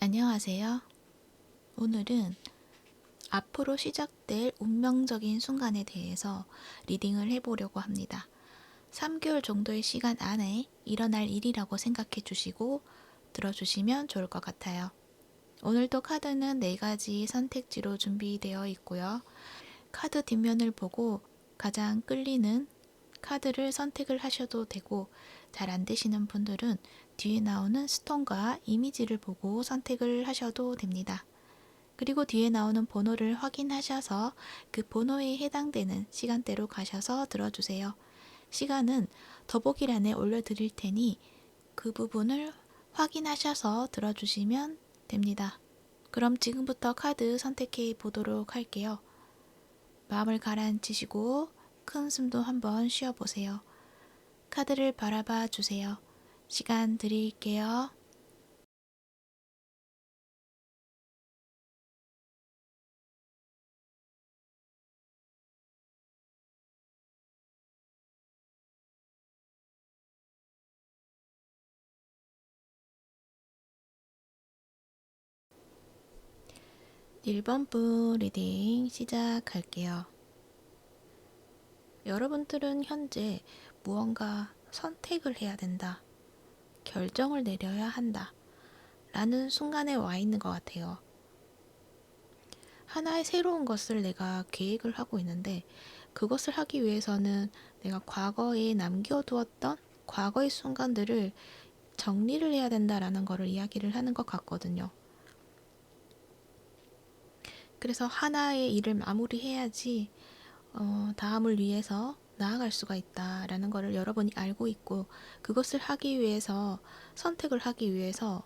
안녕하세요. 오늘은 앞으로 시작될 운명적인 순간에 대해서 리딩을 해보려고 합니다. 3개월 정도의 시간 안에 일어날 일이라고 생각해 주시고 들어주시면 좋을 것 같아요. 오늘도 카드는 4가지 선택지로 준비되어 있고요. 카드 뒷면을 보고 가장 끌리는 카드를 선택을 하셔도 되고, 잘 안 되시는 분들은 뒤에 나오는 스톤과 이미지를 보고 선택을 하셔도 됩니다. 그리고 뒤에 나오는 번호를 확인하셔서 그 번호에 해당되는 시간대로 가셔서 들어주세요. 시간은 더보기란에 올려드릴 테니 그 부분을 확인하셔서 들어주시면 됩니다. 그럼 지금부터 카드 선택해 보도록 할게요. 마음을 가라앉히시고 큰 숨도 한번 쉬어보세요. 카드를 바라봐 주세요. 시간 드릴게요. 1번 분 리딩 시작할게요. 여러분들은 현재 무언가 선택을 해야 된다, 결정을 내려야 한다 라는 순간에 와 있는 것 같아요. 하나의 새로운 것을 내가 계획을 하고 있는데, 그것을 하기 위해서는 내가 과거에 남겨두었던 과거의 순간들을 정리를 해야 된다라는 것을 이야기를 하는 것 같거든요. 그래서 하나의 일을 마무리해야지 다음을 위해서 나아갈 수가 있다라는 것을 여러분이 알고 있고, 그것을 하기 위해서, 선택을 하기 위해서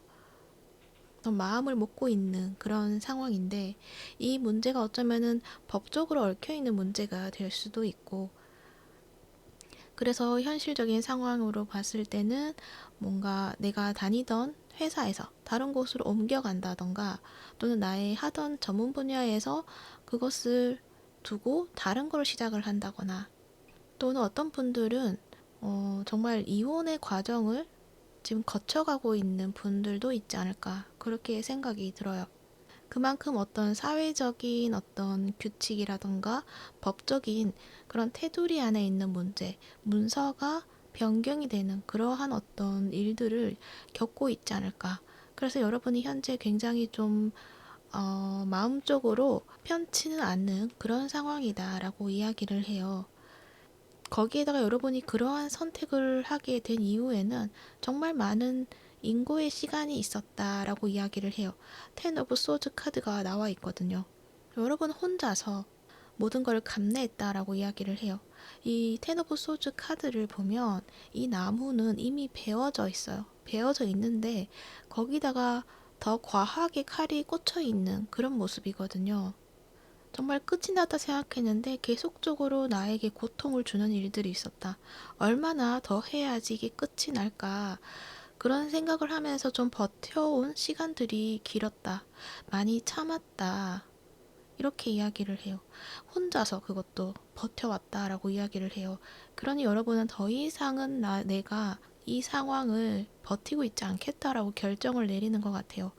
마음을 먹고 있는 그런 상황인데, 이 문제가 어쩌면은 법적으로 얽혀있는 문제가 될 수도 있고, 그래서 현실적인 상황으로 봤을 때는 뭔가 내가 다니던 회사에서 다른 곳으로 옮겨간다던가, 또는 나의 하던 전문 분야에서 그것을 두고 다른 걸 시작을 한다거나, 또는 어떤 분들은 정말 이혼의 과정을 지금 거쳐가고 있는 분들도 있지 않을까, 그렇게 생각이 들어요. 그만큼 어떤 사회적인 어떤 규칙이라던가 법적인 그런 테두리 안에 있는 문제, 문서가 변경이 되는 그러한 어떤 일들을 겪고 있지 않을까. 그래서 여러분이 현재 굉장히 좀 마음적으로 편치는 않는 그런 상황이다라고 이야기를 해요. 거기에다가 여러분이 그러한 선택을 하게 된 이후에는 정말 많은 인고의 시간이 있었다라고 이야기를 해요. 텐 오브 소즈 카드가 나와 있거든요. 여러분 혼자서 모든 걸 감내했다라고 이야기를 해요. 이 텐 오브 소즈 카드를 보면 이 나무는 이미 베어져 있어요. 베어져 있는데 거기다가 더 과하게 칼이 꽂혀 있는 그런 모습이거든요. 정말 끝이 났다 생각했는데 계속적으로 나에게 고통을 주는 일들이 있었다. 얼마나 더 해야지 이게 끝이 날까. 그런 생각을 하면서 좀 버텨온 시간들이 길었다. 많이 참았다. 이렇게 이야기를 해요. 혼자서 그것도 버텨왔다라고 이야기를 해요. 그러니 여러분은 더 이상은 내가 이 상황을 버티고 있지 않겠다라고 결정을 내리는 것 같아요.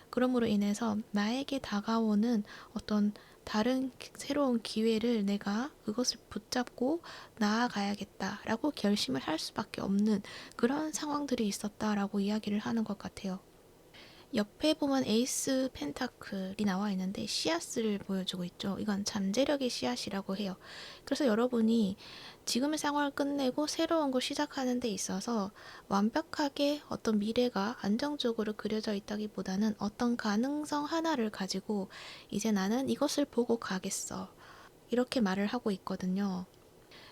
그러므로 인해서 나에게 다가오는 어떤 다른 새로운 기회를 내가 그것을 붙잡고 나아가야겠다라고 결심을 할 수밖에 없는 그런 상황들이 있었다라고 이야기를 하는 것 같아요. 옆에 보면 에이스 펜타클이 나와 있는데 씨앗을 보여주고 있죠. 이건 잠재력의 씨앗이라고 해요. 그래서 여러분이 지금의 상황을 끝내고 새로운 걸 시작하는 데 있어서 완벽하게 어떤 미래가 안정적으로 그려져 있다기보다는 어떤 가능성 하나를 가지고 이제 나는 이것을 보고 가겠어, 이렇게 말을 하고 있거든요.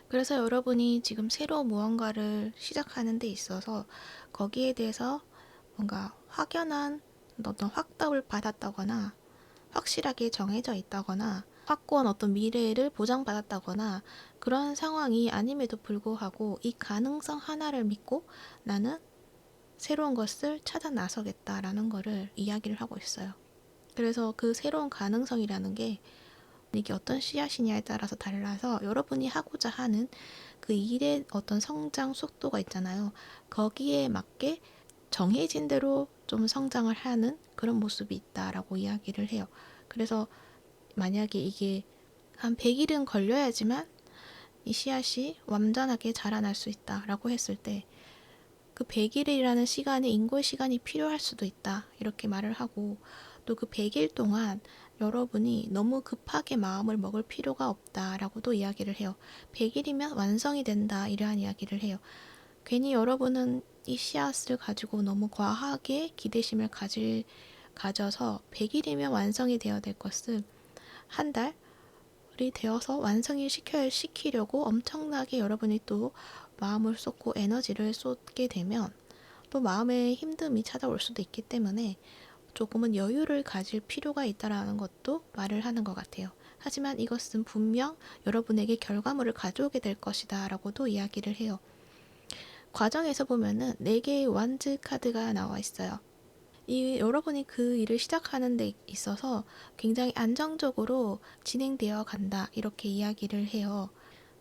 그래서 여러분이 지금 새로운 무언가를 시작하는 데 있어서 거기에 대해서 뭔가 확연한 어떤 확답을 받았다거나, 확실하게 정해져 있다거나, 확고한 어떤 미래를 보장받았다거나 그런 상황이 아님에도 불구하고 이 가능성 하나를 믿고 나는 새로운 것을 찾아 나서겠다라는 거를 이야기를 하고 있어요. 그래서 그 새로운 가능성이라는 게 이게 어떤 씨앗이냐에 따라서 달라서 여러분이 하고자 하는 그 일의 어떤 성장 속도가 있잖아요. 거기에 맞게 정해진 대로 좀 성장을 하는 그런 모습이 있다라고 이야기를 해요. 그래서 만약에 이게 한 100일은 걸려야지만 이 씨앗이 완전하게 자라날 수 있다라고 했을 때 그 100일이라는 시간이 인고의 시간이 필요할 수도 있다 이렇게 말을 하고, 또 그 100일 동안 여러분이 너무 급하게 마음을 먹을 필요가 없다라고도 이야기를 해요. 100일이면 완성이 된다 이러한 이야기를 해요. 괜히 여러분은 이 씨앗을 가지고 너무 과하게 기대심을 가져서 100일이면 완성이 되어야 될 것을 한 달이 되어서 완성을 시키려고 엄청나게 여러분이 또 마음을 쏟고 에너지를 쏟게 되면 또 마음의 힘듦이 찾아올 수도 있기 때문에 조금은 여유를 가질 필요가 있다라는 것도 말을 하는 것 같아요. 하지만 이것은 분명 여러분에게 결과물을 가져오게 될 것이다 라고도 이야기를 해요. 과정에서 보면은 4개의 완즈 카드가 나와 있어요. 여러분이 그 일을 시작하는 데 있어서 굉장히 안정적으로 진행되어 간다 이렇게 이야기를 해요.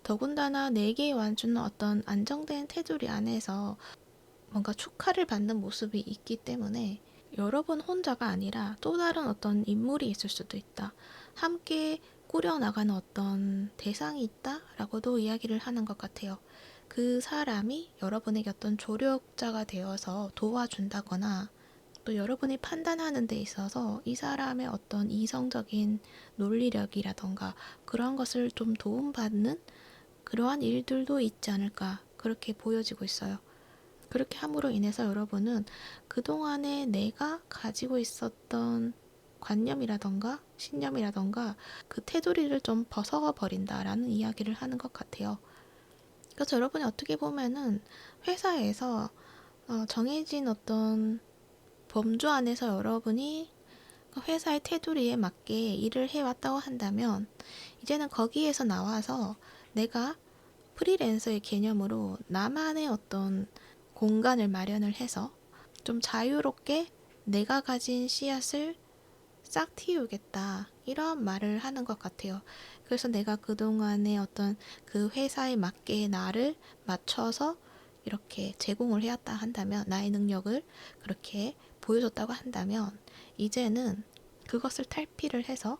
더군다나 4개의 완주는 어떤 안정된 테두리 안에서 뭔가 축하를 받는 모습이 있기 때문에 여러분 혼자가 아니라 또 다른 어떤 인물이 있을 수도 있다. 함께 꾸려나가는 어떤 대상이 있다라고도 이야기를 하는 것 같아요. 그 사람이 여러분에게 어떤 조력자가 되어서 도와준다거나 또 여러분이 판단하는 데 있어서 이 사람의 어떤 이성적인 논리력이라던가 그런 것을 좀 도움받는 그러한 일들도 있지 않을까 그렇게 보여지고 있어요. 그렇게 함으로 인해서 여러분은 그동안에 내가 가지고 있었던 관념이라던가 신념이라던가 그 테두리를 좀 벗어버린다라는 이야기를 하는 것 같아요. 그래서 여러분이 어떻게 보면은 회사에서 정해진 어떤 범주 안에서 여러분이 회사의 테두리에 맞게 일을 해왔다고 한다면 이제는 거기에서 나와서 내가 프리랜서의 개념으로 나만의 어떤 공간을 마련을 해서 좀 자유롭게 내가 가진 씨앗을 싹 틔우겠다 이런 말을 하는 것 같아요. 그래서 내가 그동안의 어떤 그 회사에 맞게 나를 맞춰서 이렇게 제공을 해왔다 한다면, 나의 능력을 그렇게 보여줬다고 한다면 이제는 그것을 탈피를 해서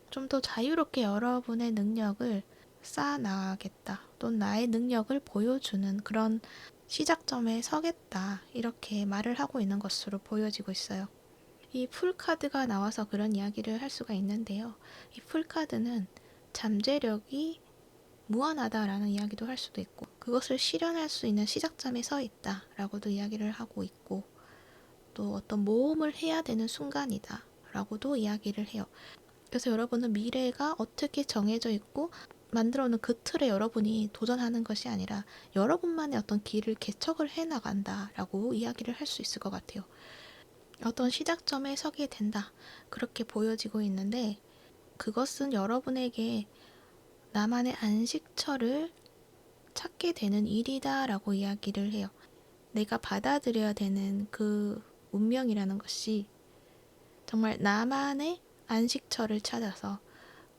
좀 더 자유롭게 여러분의 능력을 쌓아나가겠다, 또 나의 능력을 보여주는 그런 시작점에 서겠다 이렇게 말을 하고 있는 것으로 보여지고 있어요. 이 풀카드가 나와서 그런 이야기를 할 수가 있는데요. 이 풀카드는 잠재력이 무한하다라는 이야기도 할 수도 있고, 그것을 실현할 수 있는 시작점에 서 있다라고도 이야기를 하고 있고, 또 어떤 모험을 해야 되는 순간이다 라고도 이야기를 해요. 그래서 여러분은 미래가 어떻게 정해져 있고 만들어 놓은 그 틀에 여러분이 도전하는 것이 아니라 여러분만의 어떤 길을 개척을 해 나간다라고 이야기를 할 수 있을 것 같아요. 어떤 시작점에 서게 된다 그렇게 보여지고 있는데, 그것은 여러분에게 나만의 안식처를 찾게 되는 일이다 라고 이야기를 해요. 내가 받아들여야 되는 그 운명이라는 것이 정말 나만의 안식처를 찾아서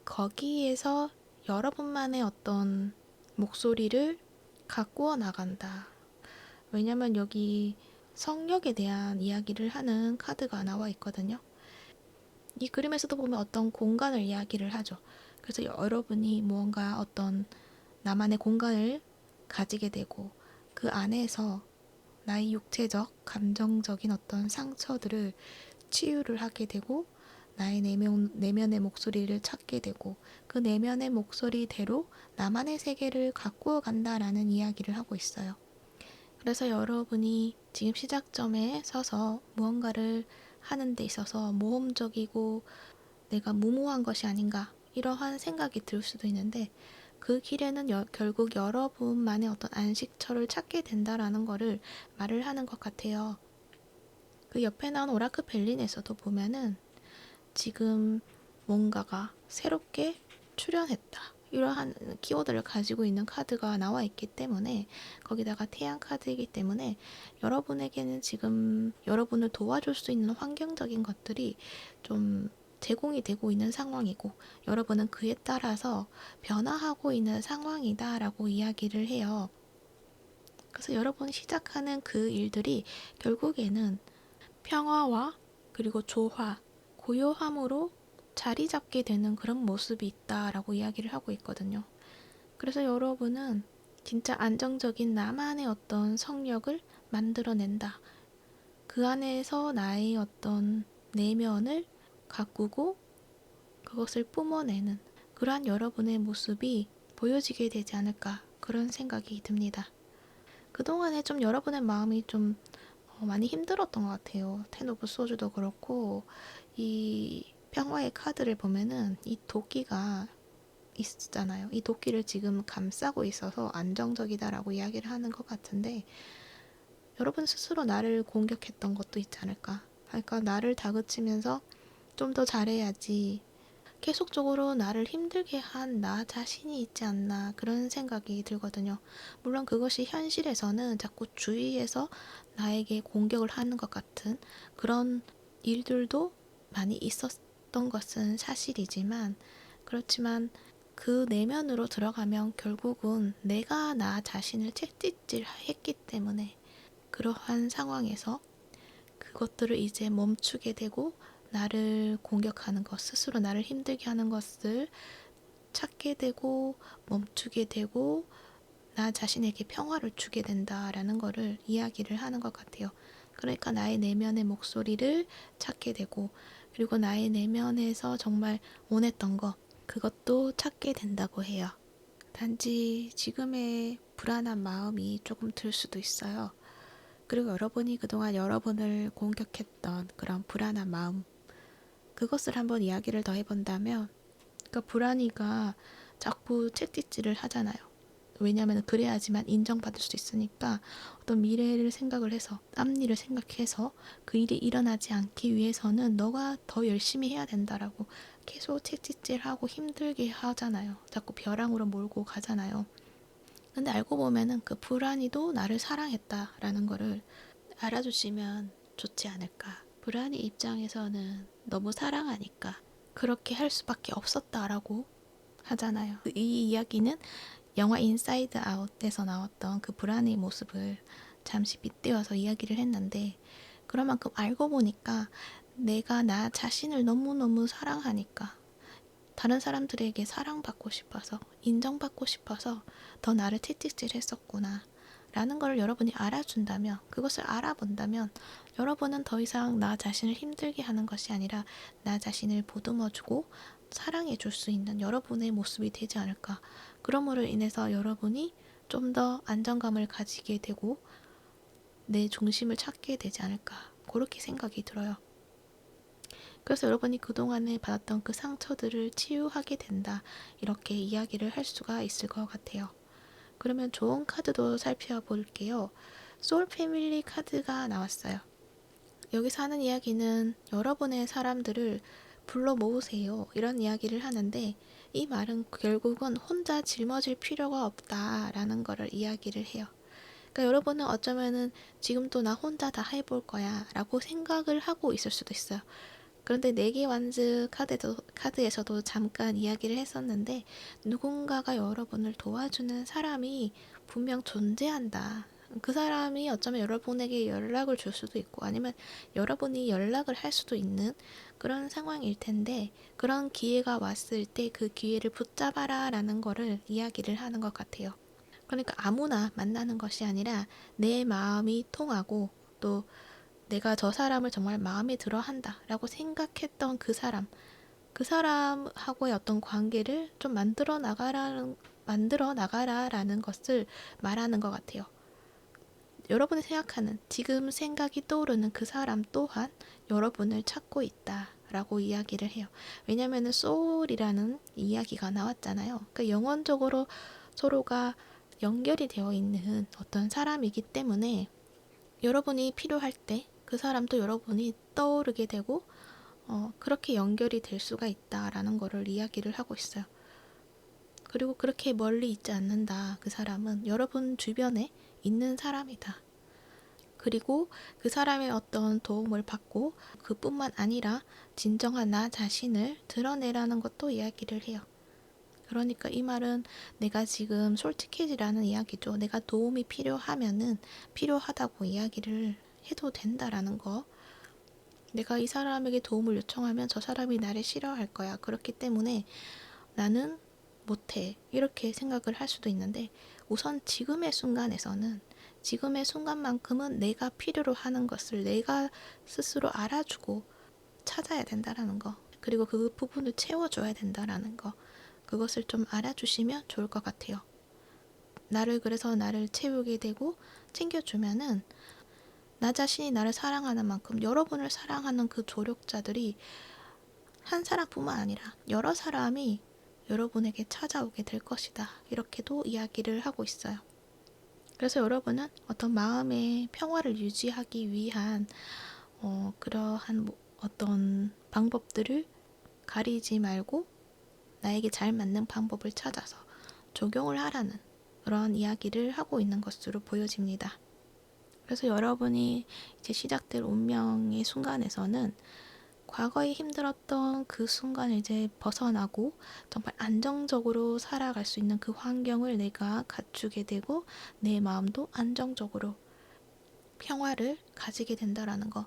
거기에서 여러분만의 어떤 목소리를 가꾸어 나간다. 왜냐면 여기 성역에 대한 이야기를 하는 카드가 나와 있거든요. 이 그림에서도 보면 어떤 공간을 이야기를 하죠. 그래서 여러분이 무언가 어떤 나만의 공간을 가지게 되고 그 안에서 나의 육체적, 감정적인 어떤 상처들을 치유를 하게 되고 나의 내면의 목소리를 찾게 되고 그 내면의 목소리대로 나만의 세계를 가꾸어 간다라는 이야기를 하고 있어요. 그래서 여러분이 지금 시작점에 서서 무언가를 하는 데 있어서 모험적이고 내가 무모한 것이 아닌가 이러한 생각이 들 수도 있는데, 그 길에는 결국 여러분만의 어떤 안식처를 찾게 된다라는 거를 말을 하는 것 같아요. 그 옆에 나온 오라클 벨린에서도 보면은 지금 뭔가가 새롭게 출현했다 이러한 키워드를 가지고 있는 카드가 나와 있기 때문에, 거기다가 태양 카드이기 때문에 여러분에게는 지금 여러분을 도와줄 수 있는 환경적인 것들이 좀 제공이 되고 있는 상황이고 여러분은 그에 따라서 변화하고 있는 상황이다 라고 이야기를 해요. 그래서 여러분이 시작하는 그 일들이 결국에는 평화와 그리고 조화, 고요함으로 자리 잡게 되는 그런 모습이 있다라고 이야기를 하고 있거든요. 그래서 여러분은 진짜 안정적인 나만의 어떤 성역을 만들어낸다. 그 안에서 나의 어떤 내면을 가꾸고 그것을 뿜어내는 그러한 여러분의 모습이 보여지게 되지 않을까 그런 생각이 듭니다. 그동안에 좀 여러분의 마음이 좀 많이 힘들었던 것 같아요. 텐 오브 소주도 그렇고 이 평화의 카드를 보면은 이 도끼가 있잖아요. 이 도끼를 지금 감싸고 있어서 안정적이다라고 이야기를 하는 것 같은데 여러분 스스로 나를 공격했던 것도 있지 않을까. 그러니까 나를 다그치면서 좀 더 잘해야지. 계속적으로 나를 힘들게 한 나 자신이 있지 않나 그런 생각이 들거든요. 물론 그것이 현실에서는 자꾸 주위에서 나에게 공격을 하는 것 같은 그런 일들도 많이 있었던 것은 사실이지만 그렇지만 그 내면으로 들어가면 결국은 내가 나 자신을 채찍질 했기 때문에 그러한 상황에서 그것들을 이제 멈추게 되고 나를 공격하는 것, 스스로 나를 힘들게 하는 것을 찾게 되고 멈추게 되고 나 자신에게 평화를 주게 된다라는 거를 이야기를 하는 것 같아요. 그러니까 나의 내면의 목소리를 찾게 되고 그리고 나의 내면에서 정말 원했던 것, 그것도 찾게 된다고 해요. 단지 지금의 불안한 마음이 조금 들 수도 있어요. 그리고 여러분이 그동안 여러분을 공격했던 그런 불안한 마음, 그것을 한번 이야기를 더 해본다면, 그러니까 불안이가 자꾸 채찍질을 하잖아요. 왜냐하면 그래야지만 인정받을 수 있으니까 어떤 미래를 생각을 해서 앞일을 생각해서 그 일이 일어나지 않기 위해서는 너가 더 열심히 해야 된다라고 계속 채찍질하고 힘들게 하잖아요. 자꾸 벼랑으로 몰고 가잖아요. 근데 알고 보면은 그 불안이도 나를 사랑했다라는 거를 알아주시면 좋지 않을까. 불안이 입장에서는 너무 사랑하니까 그렇게 할 수밖에 없었다라고 하잖아요. 이 이야기는 영화 인사이드 아웃에서 나왔던 그 불안의 모습을 잠시 빗대어서 이야기를 했는데 그런 만큼 알고 보니까 내가 나 자신을 너무너무 사랑하니까 다른 사람들에게 사랑받고 싶어서 인정받고 싶어서 더 나를 채찍질 했었구나 라는 걸 여러분이 알아준다면 그것을 알아본다면 여러분은 더 이상 나 자신을 힘들게 하는 것이 아니라 나 자신을 보듬어주고 사랑해 줄 수 있는 여러분의 모습이 되지 않을까. 그러므로 인해서 여러분이 좀 더 안정감을 가지게 되고 내 중심을 찾게 되지 않을까. 그렇게 생각이 들어요. 그래서 여러분이 그동안에 받았던 그 상처들을 치유하게 된다. 이렇게 이야기를 할 수가 있을 것 같아요. 그러면 좋은 카드도 살펴볼게요. 소울 패밀리 카드가 나왔어요. 여기서 하는 이야기는 여러분의 사람들을 불러 모으세요. 이런 이야기를 하는데 이 말은 결국은 혼자 짊어질 필요가 없다라는 거를 이야기를 해요. 그러니까 여러분은 어쩌면은 지금도 나 혼자 다 해볼 거야 라고 생각을 하고 있을 수도 있어요. 그런데 네개 완즈 카드에서도 잠깐 이야기를 했었는데 누군가가 여러분을 도와주는 사람이 분명 존재한다. 그 사람이 어쩌면 여러분에게 연락을 줄 수도 있고 아니면 여러분이 연락을 할 수도 있는 그런 상황일 텐데 그런 기회가 왔을 때 그 기회를 붙잡아라 라는 거를 이야기를 하는 것 같아요. 그러니까 아무나 만나는 것이 아니라 내 마음이 통하고 또 내가 저 사람을 정말 마음에 들어 한다라고 생각했던 그 사람하고의 어떤 관계를 좀 만들어 나가라라는 것을 말하는 것 같아요. 여러분이 생각하는 지금 생각이 떠오르는 그 사람 또한 여러분을 찾고 있다라고 이야기를 해요. 왜냐하면 소울이라는 이야기가 나왔잖아요. 그러니까 영원적으로 서로가 연결이 되어 있는 어떤 사람이기 때문에 여러분이 필요할 때 그 사람도 여러분이 떠오르게 되고 그렇게 연결이 될 수가 있다라는 거를 이야기를 하고 있어요. 그리고 그렇게 멀리 있지 않는다. 그 사람은 여러분 주변에 있는 사람이다. 그리고 그 사람의 어떤 도움을 받고 그뿐만 아니라 진정한 나 자신을 드러내라는 것도 이야기를 해요. 그러니까 이 말은 내가 지금 솔직해지라는 이야기죠. 내가 도움이 필요하면은 필요하다고 이야기를 해도 된다라는 거. 내가 이 사람에게 도움을 요청하면 저 사람이 나를 싫어할 거야. 그렇기 때문에 나는 못해. 이렇게 생각을 할 수도 있는데 우선 지금의 순간에서는 지금의 순간만큼은 내가 필요로 하는 것을 내가 스스로 알아주고 찾아야 된다라는 거. 그리고 그 부분을 채워줘야 된다라는 거. 그것을 좀 알아주시면 좋을 것 같아요. 그래서 나를 채우게 되고 챙겨주면은 나 자신이 나를 사랑하는 만큼 여러분을 사랑하는 그 조력자들이 한 사람뿐만 아니라 여러 사람이 여러분에게 찾아오게 될 것이다. 이렇게도 이야기를 하고 있어요. 그래서 여러분은 어떤 마음의 평화를 유지하기 위한 그러한 어떤 방법들을 가리지 말고 나에게 잘 맞는 방법을 찾아서 적용을 하라는 그런 이야기를 하고 있는 것으로 보여집니다. 그래서 여러분이 이제 시작될 운명의 순간에서는 과거에 힘들었던 그 순간을 이제 벗어나고 정말 안정적으로 살아갈 수 있는 그 환경을 내가 갖추게 되고 내 마음도 안정적으로 평화를 가지게 된다라는 거.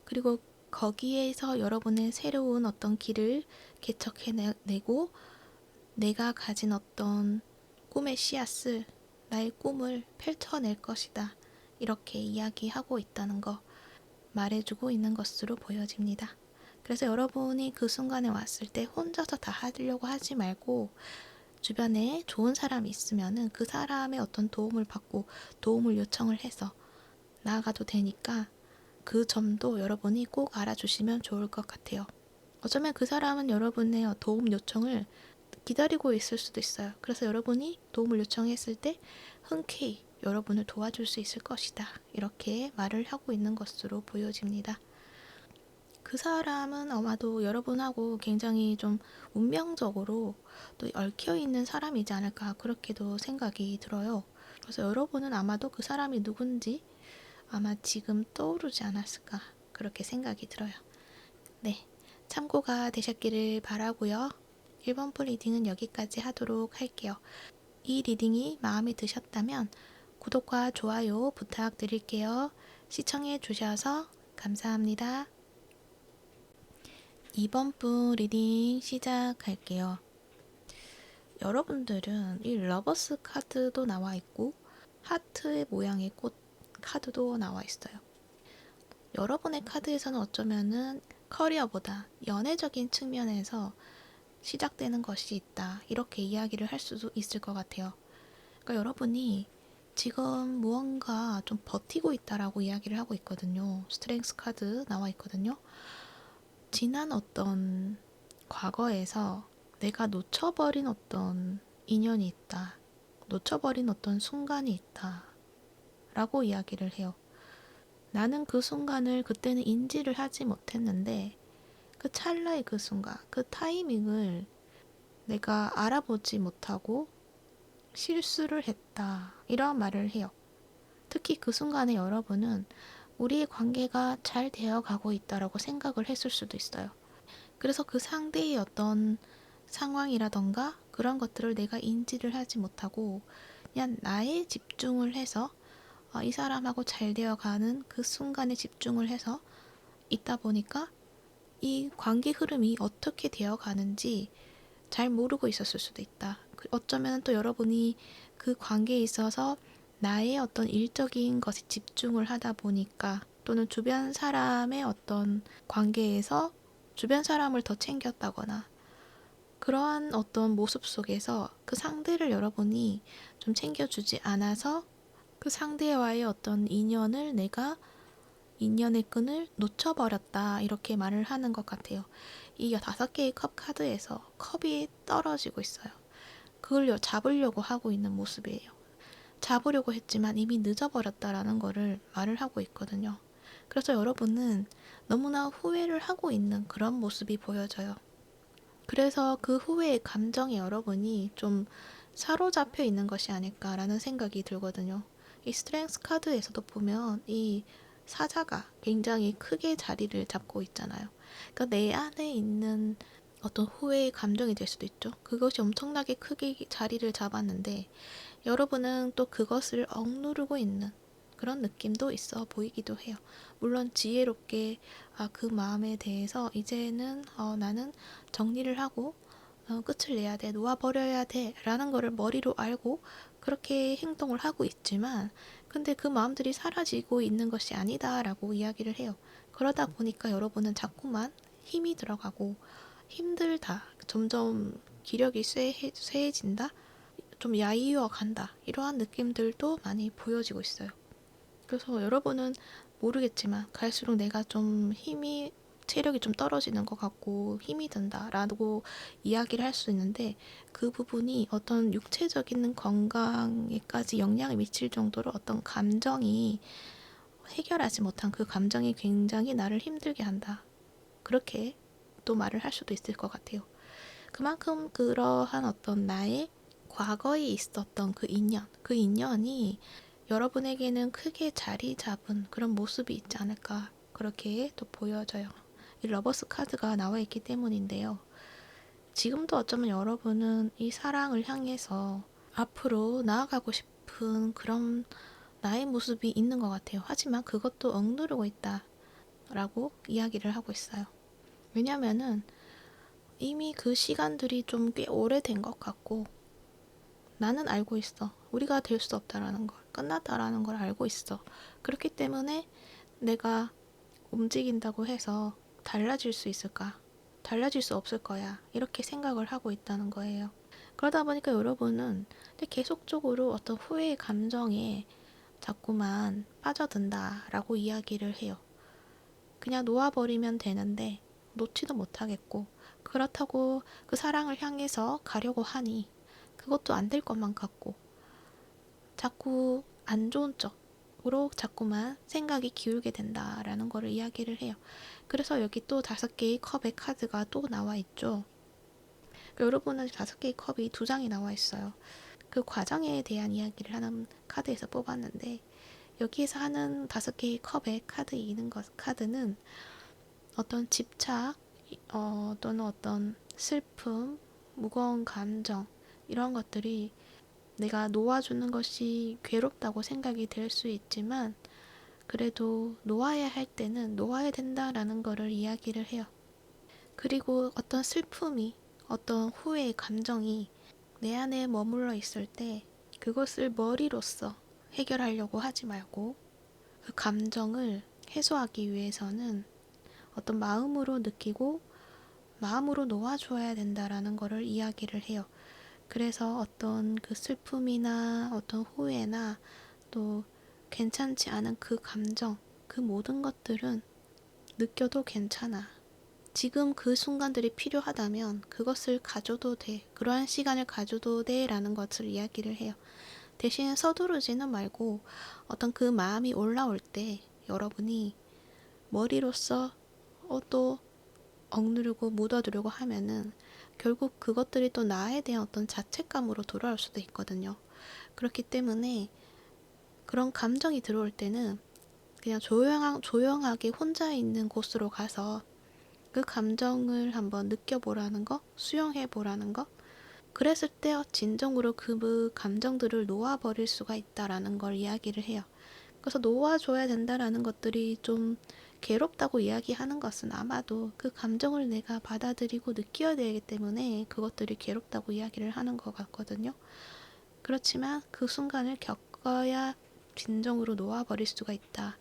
그리고 거기에서 여러분의 새로운 어떤 길을 개척해내고 내가 가진 어떤 꿈의 씨앗을 나의 꿈을 펼쳐낼 것이다. 이렇게 이야기하고 있다는 거 말해주고 있는 것으로 보여집니다. 그래서 여러분이 그 순간에 왔을 때 혼자서 다 하려고 하지 말고 주변에 좋은 사람이 있으면은 그 사람의 어떤 도움을 받고 도움을 요청을 해서 나아가도 되니까 그 점도 여러분이 꼭 알아주시면 좋을 것 같아요. 어쩌면 그 사람은 여러분의 도움 요청을 기다리고 있을 수도 있어요. 그래서 여러분이 도움을 요청했을 때 흔쾌히 여러분을 도와줄 수 있을 것이다. 이렇게 말을 하고 있는 것으로 보여집니다. 그 사람은 아마도 여러분하고 굉장히 좀 운명적으로 또 얽혀있는 사람이지 않을까 그렇게도 생각이 들어요. 그래서 여러분은 아마도 그 사람이 누군지 아마 지금 떠오르지 않았을까 그렇게 생각이 들어요. 네, 참고가 되셨기를 바라고요. 1번 풀 리딩은 여기까지 하도록 할게요. 이 리딩이 마음에 드셨다면 구독과 좋아요 부탁드릴게요. 시청해 주셔서 감사합니다. 2번 풀 리딩 시작할게요. 여러분들은 이 러버스 카드도 나와 있고 하트의 모양의 꽃 카드도 나와 있어요. 여러분의 카드에서는 어쩌면은 커리어보다 연애적인 측면에서 시작되는 것이 있다. 이렇게 이야기를 할 수도 있을 것 같아요. 그러니까 여러분이 지금 무언가 좀 버티고 있다라고 이야기를 하고 있거든요. 스트렝스 카드 나와 있거든요. 지난 어떤 과거에서 내가 놓쳐버린 어떤 인연이 있다. 놓쳐버린 어떤 순간이 있다. 라고 이야기를 해요. 나는 그 순간을 그때는 인지를 하지 못했는데 그 찰나의 그 순간, 그 타이밍을 내가 알아보지 못하고 실수를 했다. 이런 말을 해요. 특히 그 순간에 여러분은 우리의 관계가 잘 되어 가고 있다라고 생각을 했을 수도 있어요. 그래서 그 상대의 어떤 상황이라던가 그런 것들을 내가 인지를 하지 못하고 그냥 나에 집중을 해서 이 사람하고 잘 되어가는 그 순간에 집중을 해서 있다 보니까 이 관계 흐름이 어떻게 되어가는지 잘 모르고 있었을 수도 있다. 어쩌면 또 여러분이 그 관계에 있어서 나의 어떤 일적인 것에 집중을 하다 보니까 또는 주변 사람의 어떤 관계에서 주변 사람을 더 챙겼다거나 그러한 어떤 모습 속에서 그 상대를 여러분이 좀 챙겨주지 않아서 그 상대와의 어떤 인연의 끈을 놓쳐버렸다. 이렇게 말을 하는 것 같아요. 이 5개의 컵 카드에서 컵이 떨어지고 있어요. 그걸 잡으려고 하고 있는 모습이에요. 잡으려고 했지만 이미 늦어버렸다라는 거를 말을 하고 있거든요. 그래서 여러분은 너무나 후회를 하고 있는 그런 모습이 보여져요. 그래서 그 후회의 감정에 여러분이 좀 사로잡혀 있는 것이 아닐까라는 생각이 들거든요. 이 스트렝스 카드에서도 보면 이 사자가 굉장히 크게 자리를 잡고 있잖아요. 그러니까 내 안에 있는 어떤 후회의 감정이 될 수도 있죠. 그것이 엄청나게 크게 자리를 잡았는데 여러분은 또 그것을 억누르고 있는 그런 느낌도 있어 보이기도 해요. 물론 지혜롭게 그 마음에 대해서 이제는 나는 정리를 하고 끝을 내야 돼, 놓아버려야 돼 라는 거를 머리로 알고 그렇게 행동을 하고 있지만 근데 그 마음들이 사라지고 있는 것이 아니다 라고 이야기를 해요. 그러다 보니까 여러분은 자꾸만 힘이 들어가고 힘들다, 점점 기력이 쇠해진다, 좀 야이어 간다 이러한 느낌들도 많이 보여지고 있어요. 그래서 여러분은 모르겠지만 갈수록 내가 좀 체력이 좀 떨어지는 것 같고 힘이 든다라고 이야기를 할 수 있는데 그 부분이 어떤 육체적인 건강에까지 영향을 미칠 정도로 어떤 감정이 해결하지 못한 그 감정이 굉장히 나를 힘들게 한다. 그렇게 또 말을 할 수도 있을 것 같아요. 그만큼 그러한 어떤 나의 과거에 있었던 그 인연이 여러분에게는 크게 자리 잡은 그런 모습이 있지 않을까 그렇게 또 보여져요. 이 러버스 카드가 나와 있기 때문인데요. 지금도 어쩌면 여러분은 이 사랑을 향해서 앞으로 나아가고 싶은 그런 나의 모습이 있는 것 같아요. 하지만 그것도 억누르고 있다 라고 이야기를 하고 있어요. 왜냐면은 이미 그 시간들이 좀 꽤 오래된 것 같고 나는 알고 있어. 우리가 될 수 없다라는 걸, 끝났다라는 걸 알고 있어. 그렇기 때문에 내가 움직인다고 해서 달라질 수 있을까? 달라질 수 없을 거야. 이렇게 생각을 하고 있다는 거예요. 그러다 보니까 여러분은 계속적으로 어떤 후회의 감정에 자꾸만 빠져든다라고 이야기를 해요. 그냥 놓아버리면 되는데 놓지도 못하겠고 그렇다고 그 사랑을 향해서 가려고 하니 그것도 안 될 것만 같고 자꾸 안 좋은 쪽으로 자꾸만 생각이 기울게 된다라는 거를 이야기를 해요. 그래서 여기 또 5개의 컵의 카드가 또 나와 있죠. 여러분은 5개의 컵이 2장이 나와 있어요. 그 과정에 대한 이야기를 하는 카드에서 뽑았는데 여기에서 하는 5개의 컵의 카드는 어떤 집착 또는 어떤 슬픔, 무거운 감정 이런 것들이 내가 놓아주는 것이 괴롭다고 생각이 될 수 있지만 그래도 놓아야 할 때는 놓아야 된다라는 거를 이야기를 해요. 그리고 어떤 슬픔이 어떤 후회의 감정이 내 안에 머물러 있을 때 그것을 머리로써 해결하려고 하지 말고 그 감정을 해소하기 위해서는 어떤 마음으로 느끼고 마음으로 놓아줘야 된다라는 거를 이야기를 해요. 그래서 어떤 그 슬픔이나 어떤 후회나 또 괜찮지 않은 그 감정, 그 모든 것들은 느껴도 괜찮아. 지금 그 순간들이 필요하다면 그것을 가져도 돼. 그러한 시간을 가져도 돼. 라는 것을 이야기를 해요. 대신 서두르지는 말고 어떤 그 마음이 올라올 때 여러분이 머리로써 또 억누르고 묻어두려고 하면은 결국 그것들이 또 나에 대한 어떤 자책감으로 돌아올 수도 있거든요. 그렇기 때문에 그런 감정이 들어올 때는 그냥 조용하게 혼자 있는 곳으로 가서 그 감정을 한번 느껴보라는 거, 수용해보라는 거, 그랬을 때 진정으로 그 감정들을 놓아버릴 수가 있다라는 걸 이야기를 해요. 그래서 놓아줘야 된다라는 것들이 좀 괴롭다고 이야기하는 것은 아마도 그 감정을 내가 받아들이고 느껴야 되기 때문에 그것들이 괴롭다고 이야기를 하는 것 같거든요. 그렇지만 그 순간을 겪어야 진정으로 놓아버릴 수가 있다.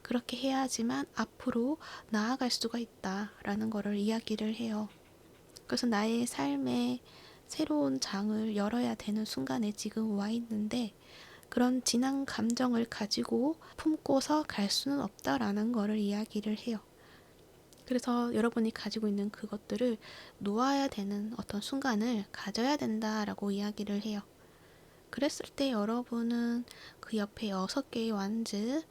그렇게 해야지만 앞으로 나아갈 수가 있다라는 거를 이야기를 해요. 그래서 나의 삶의 새로운 장을 열어야 되는 순간에 지금 와 있는데 그런 진한 감정을 가지고 품고서 갈 수는 없다라는 거를 이야기를 해요. 그래서 여러분이 가지고 있는 그것들을 놓아야 되는 어떤 순간을 가져야 된다라고 이야기를 해요. 그랬을 때 여러분은 그 옆에 6개의 완즈,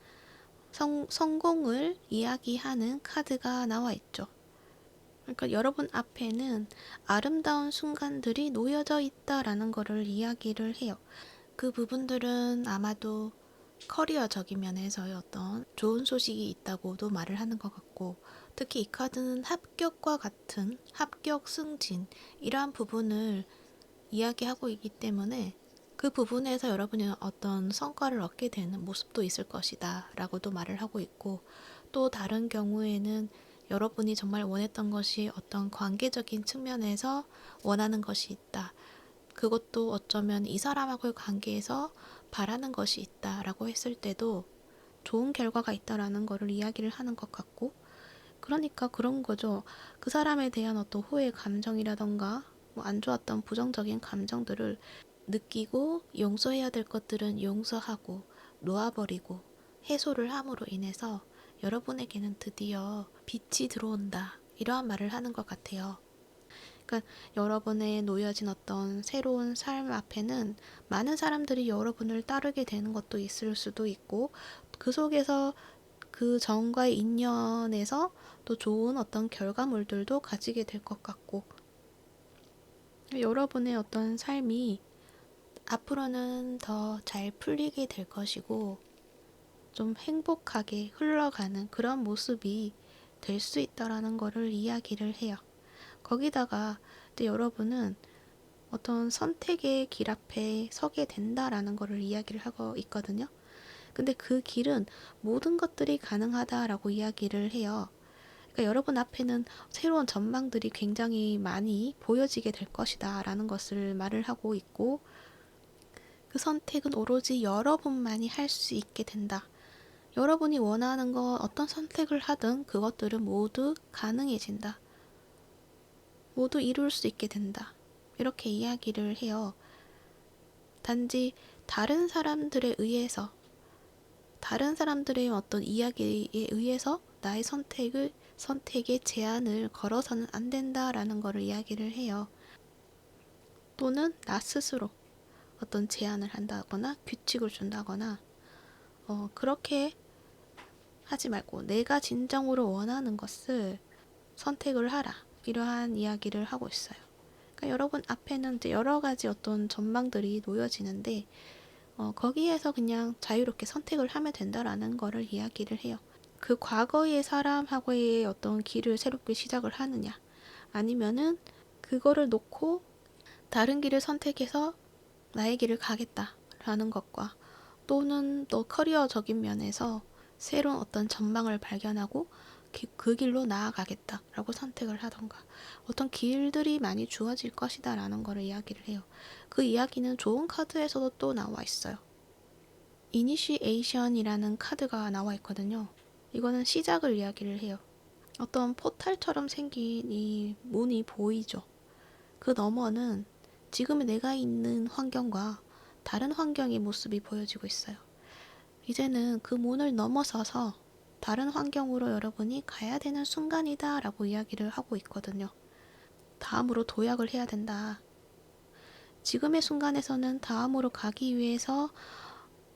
성공을 이야기하는 카드가 나와 있죠. 그러니까 여러분 앞에는 아름다운 순간들이 놓여져 있다라는 거를 이야기를 해요. 그 부분들은 아마도 커리어적인 면에서의 어떤 좋은 소식이 있다고도 말을 하는 것 같고 특히 이 카드는 합격과 같은 합격 승진 이러한 부분을 이야기하고 있기 때문에 그 부분에서 여러분이 어떤 성과를 얻게 되는 모습도 있을 것이다 라고도 말을 하고 있고, 또 다른 경우에는 여러분이 정말 원했던 것이 어떤 관계적인 측면에서 원하는 것이 있다. 그것도 어쩌면 이 사람하고의 관계에서 바라는 것이 있다라고 했을 때도 좋은 결과가 있다라는 거를 이야기를 하는 것 같고, 그러니까 그런 거죠. 그 사람에 대한 어떤 후회 감정이라던가 뭐 안 좋았던 부정적인 감정들을 느끼고 용서해야 될 것들은 용서하고 놓아버리고 해소를 함으로 인해서 여러분에게는 드디어 빛이 들어온다. 이러한 말을 하는 것 같아요. 그러니까 여러분의 놓여진 어떤 새로운 삶 앞에는 많은 사람들이 여러분을 따르게 되는 것도 있을 수도 있고, 그 속에서 그 전과의 인연에서 또 좋은 어떤 결과물들도 가지게 될 것 같고, 여러분의 어떤 삶이 앞으로는 더 잘 풀리게 될 것이고 좀 행복하게 흘러가는 그런 모습이 될 수 있다라는 거를 이야기를 해요. 거기다가 이제 여러분은 어떤 선택의 길 앞에 서게 된다라는 거를 이야기를 하고 있거든요. 근데 그 길은 모든 것들이 가능하다라고 이야기를 해요. 그러니까 여러분 앞에는 새로운 전망들이 굉장히 많이 보여지게 될 것이다 라는 것을 말을 하고 있고, 그 선택은 오로지 여러분만이 할 수 있게 된다. 여러분이 원하는 거 어떤 선택을 하든 그것들은 모두 가능해진다. 모두 이룰 수 있게 된다. 이렇게 이야기를 해요. 단지 다른 사람들에 의해서, 다른 사람들의 어떤 이야기에 의해서 나의 선택에 제한을 걸어서는 안 된다라는 것을 이야기를 해요. 또는 나 스스로 어떤 제한을 한다거나 규칙을 준다거나 그렇게 하지 말고 내가 진정으로 원하는 것을 선택을 하라. 이러한 이야기를 하고 있어요. 그러니까 여러분 앞에는 이제 여러 가지 어떤 전망들이 놓여지는데 거기에서 그냥 자유롭게 선택을 하면 된다라는 거를 이야기를 해요. 그 과거의 사람하고의 어떤 길을 새롭게 시작을 하느냐, 아니면은 그거를 놓고 다른 길을 선택해서 나의 길을 가겠다라는 것과, 또는 또 커리어적인 면에서 새로운 어떤 전망을 발견하고 그 길로 나아가겠다라고 선택을 하던가, 어떤 길들이 많이 주어질 것이다라는 거를 이야기를 해요. 그 이야기는 좋은 카드에서도 또 나와 있어요. 이니시에이션이라는 카드가 나와 있거든요. 이거는 시작을 이야기를 해요. 어떤 포탈처럼 생긴 이 문이 보이죠. 그 너머는 지금 내가 있는 환경과 다른 환경의 모습이 보여지고 있어요. 이제는 그 문을 넘어서서 다른 환경으로 여러분이 가야 되는 순간이다 라고 이야기를 하고 있거든요. 다음으로 도약을 해야 된다. 지금의 순간에서는 다음으로 가기 위해서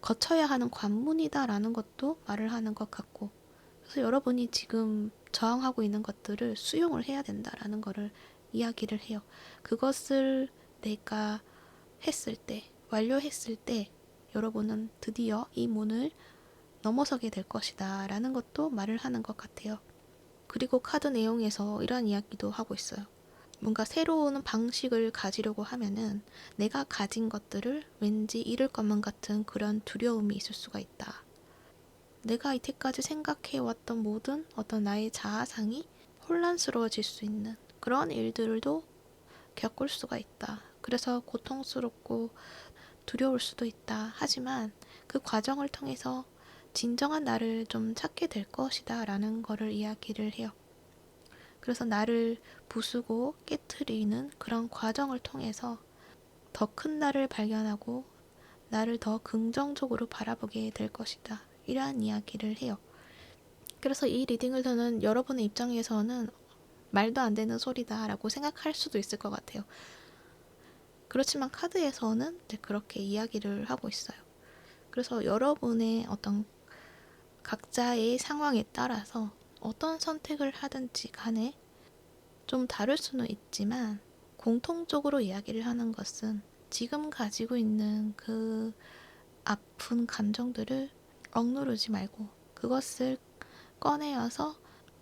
거쳐야 하는 관문이다 라는 것도 말을 하는 것 같고, 그래서 여러분이 지금 저항하고 있는 것들을 수용을 해야 된다라는 것을 이야기를 해요. 그것을 내가 했을 때, 완료했을 때 여러분은 드디어 이 문을 넘어서게 될 것이다 라는 것도 말을 하는 것 같아요. 그리고 카드 내용에서 이런 이야기도 하고 있어요. 뭔가 새로운 방식을 가지려고 하면은 내가 가진 것들을 왠지 잃을 것만 같은 그런 두려움이 있을 수가 있다. 내가 이때까지 생각해왔던 모든 어떤 나의 자아상이 혼란스러워질 수 있는 그런 일들도 겪을 수가 있다. 그래서 고통스럽고 두려울 수도 있다. 하지만 그 과정을 통해서 진정한 나를 좀 찾게 될 것이다 라는 거를 이야기를 해요. 그래서 나를 부수고 깨트리는 그런 과정을 통해서 더 큰 나를 발견하고 나를 더 긍정적으로 바라보게 될 것이다. 이러한 이야기를 해요. 그래서 이 리딩을 듣는 여러분의 입장에서는 말도 안 되는 소리다 라고 생각할 수도 있을 것 같아요. 그렇지만 카드에서는 이제 그렇게 이야기를 하고 있어요. 그래서 여러분의 어떤 각자의 상황에 따라서 어떤 선택을 하든지 간에 좀 다를 수는 있지만 공통적으로 이야기를 하는 것은 지금 가지고 있는 그 아픈 감정들을 억누르지 말고 그것을 꺼내어서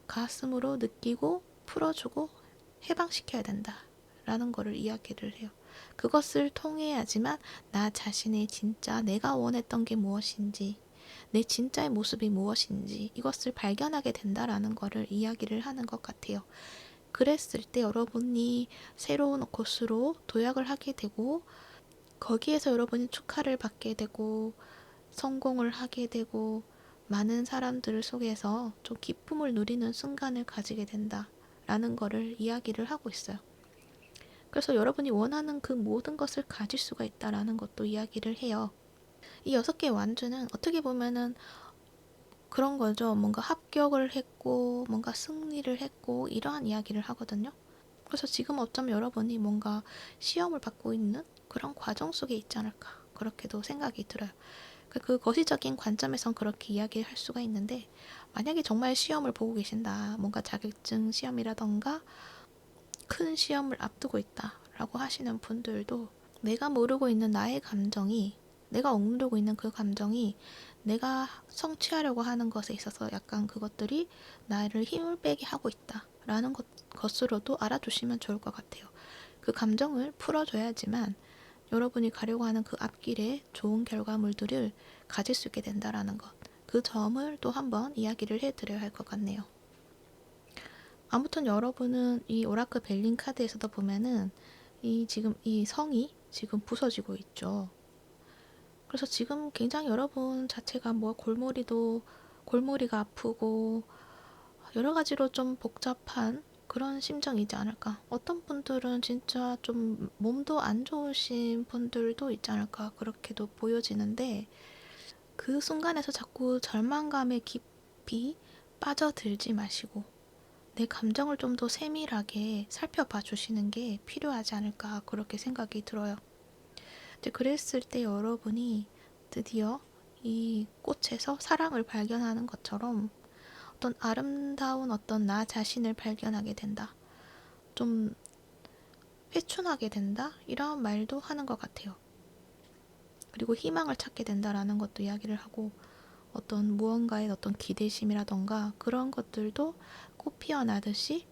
가슴으로 느끼고 풀어주고 해방시켜야 된다 라는 거를 이야기를 해요. 그것을 통해야지만 나 자신의 진짜 내가 원했던 게 무엇인지, 내 진짜의 모습이 무엇인지 이것을 발견하게 된다라는 거를 이야기를 하는 것 같아요. 그랬을 때 여러분이 새로운 곳으로 도약을 하게 되고 거기에서 여러분이 축하를 받게 되고 성공을 하게 되고 많은 사람들 속에서 좀 기쁨을 누리는 순간을 가지게 된다라는 거를 이야기를 하고 있어요. 그래서 여러분이 원하는 그 모든 것을 가질 수가 있다라는 것도 이야기를 해요. 이 6개의 완주는 어떻게 보면은 그런 거죠. 뭔가 합격을 했고 뭔가 승리를 했고 이러한 이야기를 하거든요. 그래서 지금 어쩌면 여러분이 뭔가 시험을 받고 있는 그런 과정 속에 있지 않을까 그렇게도 생각이 들어요. 그 거시적인 관점에선 그렇게 이야기를 할 수가 있는데 만약에 정말 시험을 보고 계신다. 뭔가 자격증 시험이라던가 큰 시험을 앞두고 있다라고 하시는 분들도 내가 모르고 있는 나의 감정이 내가 억누르고 있는 그 감정이 내가 성취하려고 하는 것에 있어서 약간 그것들이 나를 힘을 빼게 하고 있다라는 것으로도 알아두시면 좋을 것 같아요. 그 감정을 풀어줘야지만 여러분이 가려고 하는 그 앞길에 좋은 결과물들을 가질 수 있게 된다라는 것. 그 점을 또 한번 이야기를 해드려야 할 것 같네요. 아무튼 여러분은 이 오라클 벨린 카드에서도 보면은 지금 이 성이 지금 부서지고 있죠. 그래서 지금 굉장히 여러분 자체가 뭐 골머리가 아프고 여러 가지로 좀 복잡한 그런 심정이지 않을까. 어떤 분들은 진짜 좀 몸도 안 좋으신 분들도 있지 않을까. 그렇게도 보여지는데 그 순간에서 자꾸 절망감에 깊이 빠져들지 마시고 내 감정을 좀 더 세밀하게 살펴봐 주시는 게 필요하지 않을까 그렇게 생각이 들어요. 그랬을 때 여러분이 드디어 이 꽃에서 사랑을 발견하는 것처럼 어떤 아름다운 어떤 나 자신을 발견하게 된다. 좀 회춘하게 된다. 이런 말도 하는 것 같아요. 그리고 희망을 찾게 된다라는 것도 이야기를 하고 어떤 무언가의 어떤 기대심이라던가 그런 것들도 꽃 피어나듯이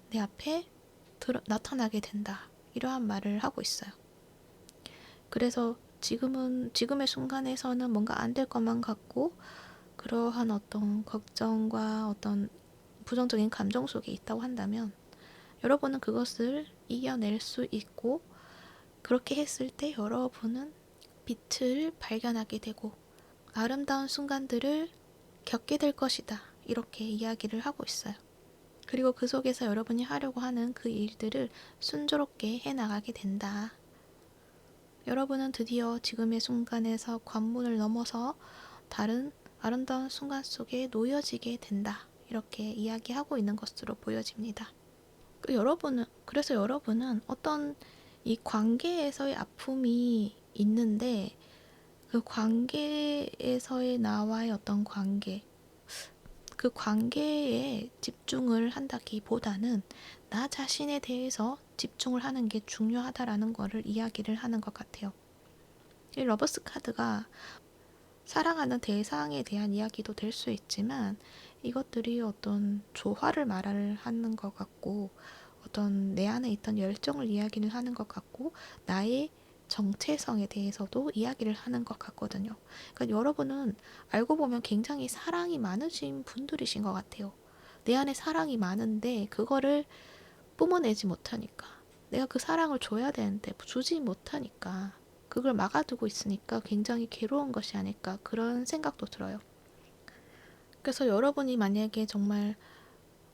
내 앞에 나타나게 된다. 이러한 말을 하고 있어요. 그래서 지금의 순간에서는 뭔가 안 될 것만 같고 그러한 어떤 걱정과 어떤 부정적인 감정 속에 있다고 한다면 여러분은 그것을 이겨낼 수 있고 그렇게 했을 때 여러분은 빛을 발견하게 되고 아름다운 순간들을 겪게 될 것이다. 이렇게 이야기를 하고 있어요. 그리고 그 속에서 여러분이 하려고 하는 그 일들을 순조롭게 해나가게 된다. 여러분은 드디어 지금의 순간에서 관문을 넘어서 다른 아름다운 순간 속에 놓여지게 된다. 이렇게 이야기하고 있는 것으로 보여집니다. 그래서 여러분은 어떤 이 관계에서의 아픔이 있는데 그 관계에서의 나와의 어떤 관계, 그 관계에 집중을 한다기보다는 나 자신에 대해서 집중을 하는 게 중요하다라는 거를 이야기를 하는 것 같아요. 이 러버스 카드가 사랑하는 대상에 대한 이야기도 될 수 있지만 이것들이 어떤 조화를 말하는 것 같고 어떤 내 안에 있던 열정을 이야기를 하는 것 같고 나의 정체성에 대해서도 이야기를 하는 것 같거든요. 그러니까 여러분은 알고 보면 굉장히 사랑이 많으신 분들이신 것 같아요. 내 안에 사랑이 많은데 그거를 뿜어내지 못하니까 내가 그 사랑을 줘야 되는데 주지 못하니까 그걸 막아두고 있으니까 굉장히 괴로운 것이 아닐까 그런 생각도 들어요. 그래서 여러분이 만약에 정말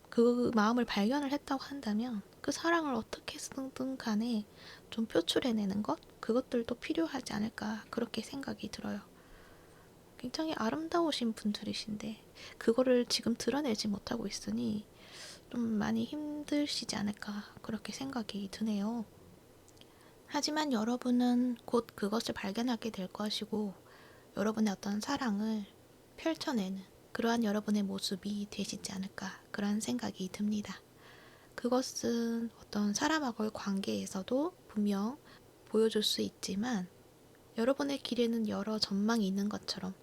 그 마음을 발견을 했다고 한다면 그 사랑을 어떻게 쓰든 간에 좀 표출해내는 것? 그것들도 필요하지 않을까 그렇게 생각이 들어요. 굉장히 아름다우신 분들이신데 그거를 지금 드러내지 못하고 있으니 좀 많이 힘드시지 않을까 그렇게 생각이 드네요. 하지만 여러분은 곧 그것을 발견하게 될 것이고 여러분의 어떤 사랑을 펼쳐내는 그러한 여러분의 모습이 되시지 않을까 그런 생각이 듭니다. 그것은 어떤 사람하고의 관계에서도 분명 보여줄 수 있지만 여러분의 길에는 여러 전망이 있는 것처럼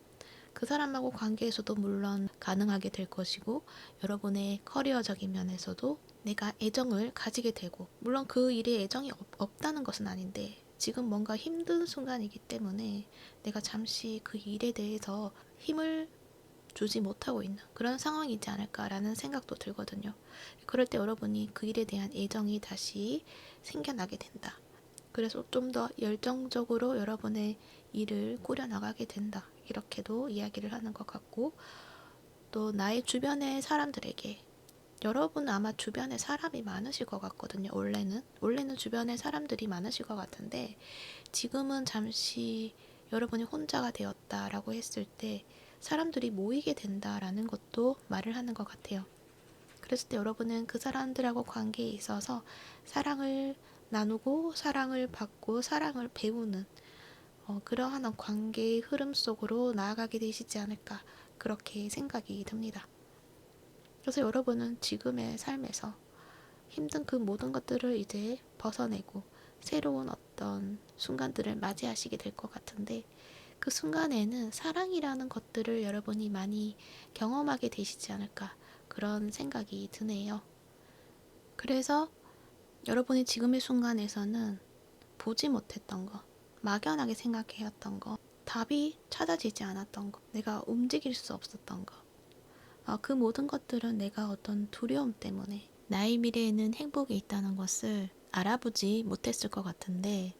그 사람하고 관계에서도 물론 가능하게 될 것이고 여러분의 커리어적인 면에서도 내가 애정을 가지게 되고, 물론 그 일에 애정이 없다는 것은 아닌데 지금 뭔가 힘든 순간이기 때문에 내가 잠시 그 일에 대해서 힘을 주지 못하고 있는 그런 상황이지 않을까라는 생각도 들거든요. 그럴 때 여러분이 그 일에 대한 애정이 다시 생겨나게 된다. 그래서 좀 더 열정적으로 여러분의 일을 꾸려나가게 된다. 이렇게도 이야기를 하는 것 같고, 또 나의 주변의 사람들에게, 여러분 아마 주변에 사람이 많으실 것 같거든요. 원래는 주변에 사람들이 많으실 것 같은데 지금은 잠시 여러분이 혼자가 되었다라고 했을 때 사람들이 모이게 된다라는 것도 말을 하는 것 같아요. 그랬을 때 여러분은 그 사람들하고 관계에 있어서 사랑을 나누고 사랑을 받고 사랑을 배우는 그러한 관계의 흐름 속으로 나아가게 되시지 않을까, 그렇게 생각이 듭니다. 그래서 여러분은 지금의 삶에서 힘든 그 모든 것들을 이제 벗어내고 새로운 어떤 순간들을 맞이하시게 될 것 같은데, 그 순간에는 사랑이라는 것들을 여러분이 많이 경험하게 되시지 않을까, 그런 생각이 드네요. 그래서 여러분이 지금의 순간에서는 보지 못했던 거, 막연하게 생각해왔던 거, 답이 찾아지지 않았던 거, 내가 움직일 수 없었던 거, 그 모든 것들은 내가 어떤 두려움 때문에 나의 미래에는 행복이 있다는 것을 알아보지 못했을 것 같은데,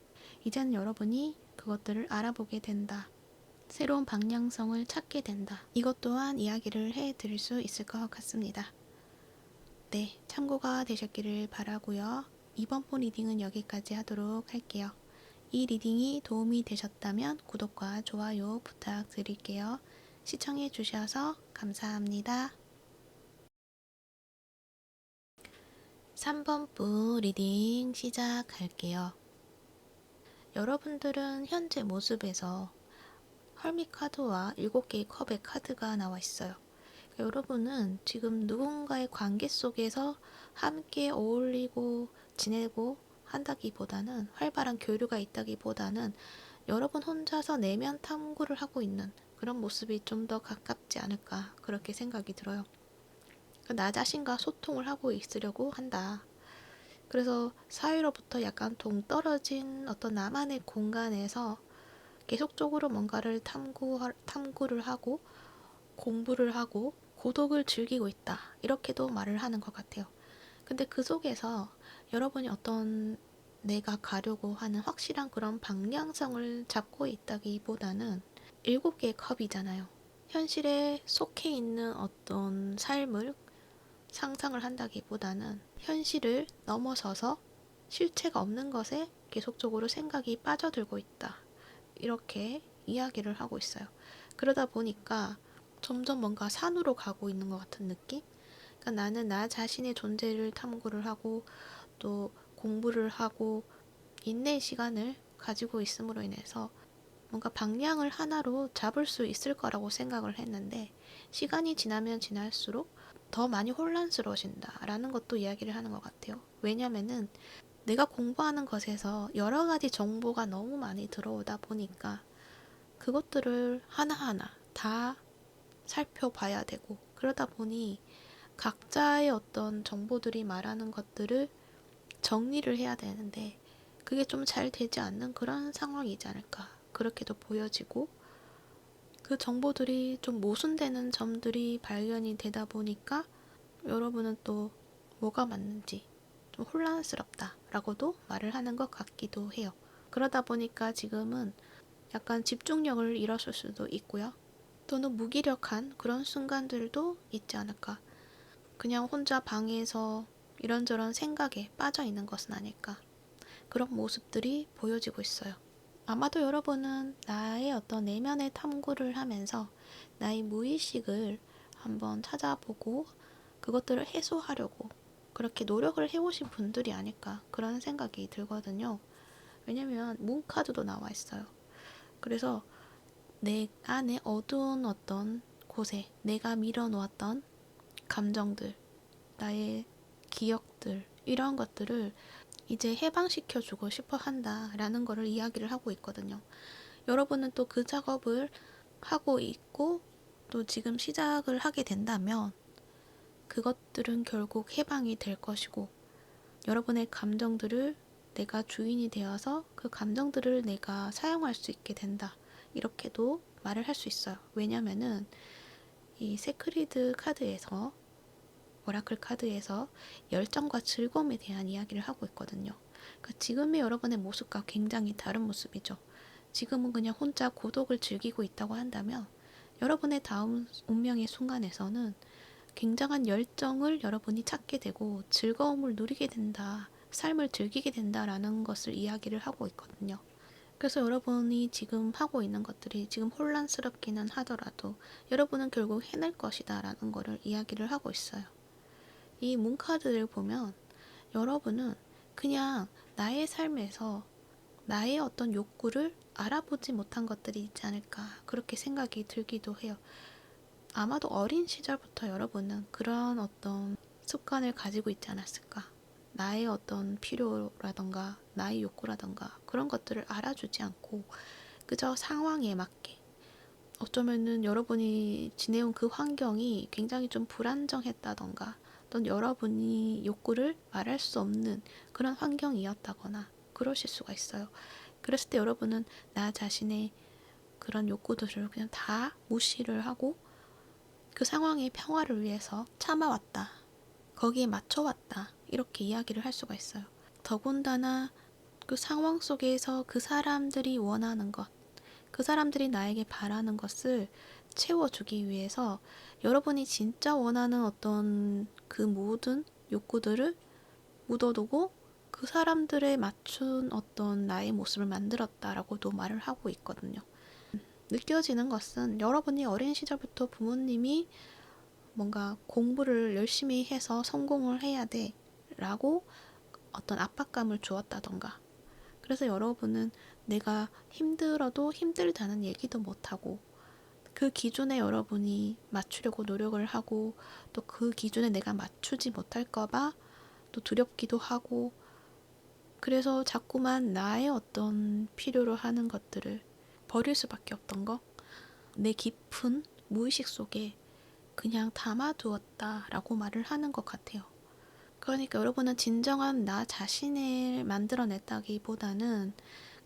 이제는 여러분이 그것들을 알아보게 된다. 새로운 방향성을 찾게 된다. 이것 또한 이야기를 해드릴 수 있을 것 같습니다. 네, 참고가 되셨기를 바라고요. 이번 폰 리딩은 여기까지 하도록 할게요. 이 리딩이 도움이 되셨다면 구독과 좋아요 부탁드릴게요. 시청해 주셔서 감사합니다. 3번부 리딩 시작할게요. 여러분들은 현재 모습에서 헐밋 카드와 7개의 컵의 카드가 나와 있어요. 여러분은 지금 누군가의 관계 속에서 함께 어울리고 지내고 한다기보다는, 활발한 교류가 있다기보다는 여러분 혼자서 내면 탐구를 하고 있는 그런 모습이 좀 더 가깝지 않을까, 그렇게 생각이 들어요. 나 자신과 소통을 하고 있으려고 한다. 그래서 사회로부터 약간 동떨어진 어떤 나만의 공간에서 계속적으로 뭔가를 탐구를 하고 공부를 하고 고독을 즐기고 있다. 이렇게도 말을 하는 것 같아요. 근데 그 속에서 여러분이 어떤 내가 가려고 하는 확실한 그런 방향성을 잡고 있다기보다는 7개의 컵이잖아요. 현실에 속해 있는 어떤 삶을 상상을 한다기보다는 현실을 넘어서서 실체가 없는 것에 계속적으로 생각이 빠져들고 있다. 이렇게 이야기를 하고 있어요. 그러다 보니까 점점 뭔가 산으로 가고 있는 것 같은 느낌? 그러니까 나는 나 자신의 존재를 탐구를 하고 또 공부를 하고 인내의 시간을 가지고 있음으로 인해서 뭔가 방향을 하나로 잡을 수 있을 거라고 생각을 했는데, 시간이 지나면 지날수록 더 많이 혼란스러워진다라는 것도 이야기를 하는 것 같아요. 왜냐면은 내가 공부하는 것에서 여러 가지 정보가 너무 많이 들어오다 보니까 그것들을 하나하나 다 살펴봐야 되고, 그러다 보니 각자의 어떤 정보들이 말하는 것들을 정리를 해야 되는데 그게 좀 잘 되지 않는 그런 상황이지 않을까, 그렇게도 보여지고, 그 정보들이 좀 모순되는 점들이 발견이 되다 보니까 여러분은 또 뭐가 맞는지 좀 혼란스럽다라고도 말을 하는 것 같기도 해요. 그러다 보니까 지금은 약간 집중력을 잃었을 수도 있고요. 또는 무기력한 그런 순간들도 있지 않을까. 그냥 혼자 방에서 이런저런 생각에 빠져 있는 것은 아닐까. 그런 모습들이 보여지고 있어요. 아마도 여러분은 나의 어떤 내면의 탐구를 하면서 나의 무의식을 한번 찾아보고 그것들을 해소하려고 그렇게 노력을 해오신 분들이 아닐까, 그런 생각이 들거든요. 왜냐면 문카드도 나와 있어요. 그래서 내 안에 어두운 어떤 곳에 내가 밀어놓았던 감정들, 나의 기억들, 이런 것들을 이제 해방시켜주고 싶어 한다라는 거를 이야기를 하고 있거든요. 여러분은 또 그 작업을 하고 있고 또 지금 시작을 하게 된다면 그것들은 결국 해방이 될 것이고, 여러분의 감정들을 내가 주인이 되어서 그 감정들을 내가 사용할 수 있게 된다. 이렇게도 말을 할 수 있어요. 왜냐면은 이 세크리드 카드에서, 오라클 카드에서 열정과 즐거움에 대한 이야기를 하고 있거든요. 그러니까 지금의 여러분의 모습과 굉장히 다른 모습이죠. 지금은 그냥 혼자 고독을 즐기고 있다고 한다면, 여러분의 다음 운명의 순간에서는 굉장한 열정을 여러분이 찾게 되고 즐거움을 누리게 된다, 삶을 즐기게 된다라는 것을 이야기를 하고 있거든요. 그래서 여러분이 지금 하고 있는 것들이 지금 혼란스럽기는 하더라도 여러분은 결국 해낼 것이다 라는 것을 이야기를 하고 있어요. 이 문카드를 보면 여러분은 그냥 나의 삶에서 나의 어떤 욕구를 알아보지 못한 것들이 있지 않을까, 그렇게 생각이 들기도 해요. 아마도 어린 시절부터 여러분은 그런 어떤 습관을 가지고 있지 않았을까. 나의 어떤 필요라던가 나의 욕구라던가 그런 것들을 알아주지 않고 그저 상황에 맞게, 어쩌면은 여러분이 지내온 그 환경이 굉장히 좀 불안정했다던가 또는 여러분이 욕구를 말할 수 없는 그런 환경이었다거나 그러실 수가 있어요. 그랬을 때 여러분은 나 자신의 그런 욕구들을 그냥 다 무시를 하고 그 상황의 평화를 위해서 참아왔다, 거기에 맞춰왔다, 이렇게 이야기를 할 수가 있어요. 더군다나 그 상황 속에서 그 사람들이 원하는 것, 그 사람들이 나에게 바라는 것을 채워주기 위해서 여러분이 진짜 원하는 어떤 그 모든 욕구들을 묻어두고 그 사람들에 맞춘 어떤 나의 모습을 만들었다라고도 말을 하고 있거든요. 느껴지는 것은 여러분이 어린 시절부터 부모님이 뭔가 공부를 열심히 해서 성공을 해야 돼 라고 어떤 압박감을 주었다던가, 그래서 여러분은 내가 힘들어도 힘들다는 얘기도 못하고 그 기준에 여러분이 맞추려고 노력을 하고 또 그 기준에 내가 맞추지 못할까봐 또 두렵기도 하고, 그래서 자꾸만 나의 어떤 필요로 하는 것들을 버릴 수밖에 없던 거, 내 깊은 무의식 속에 그냥 담아두었다라고 말을 하는 것 같아요. 그러니까 여러분은 진정한 나 자신을 만들어냈다기보다는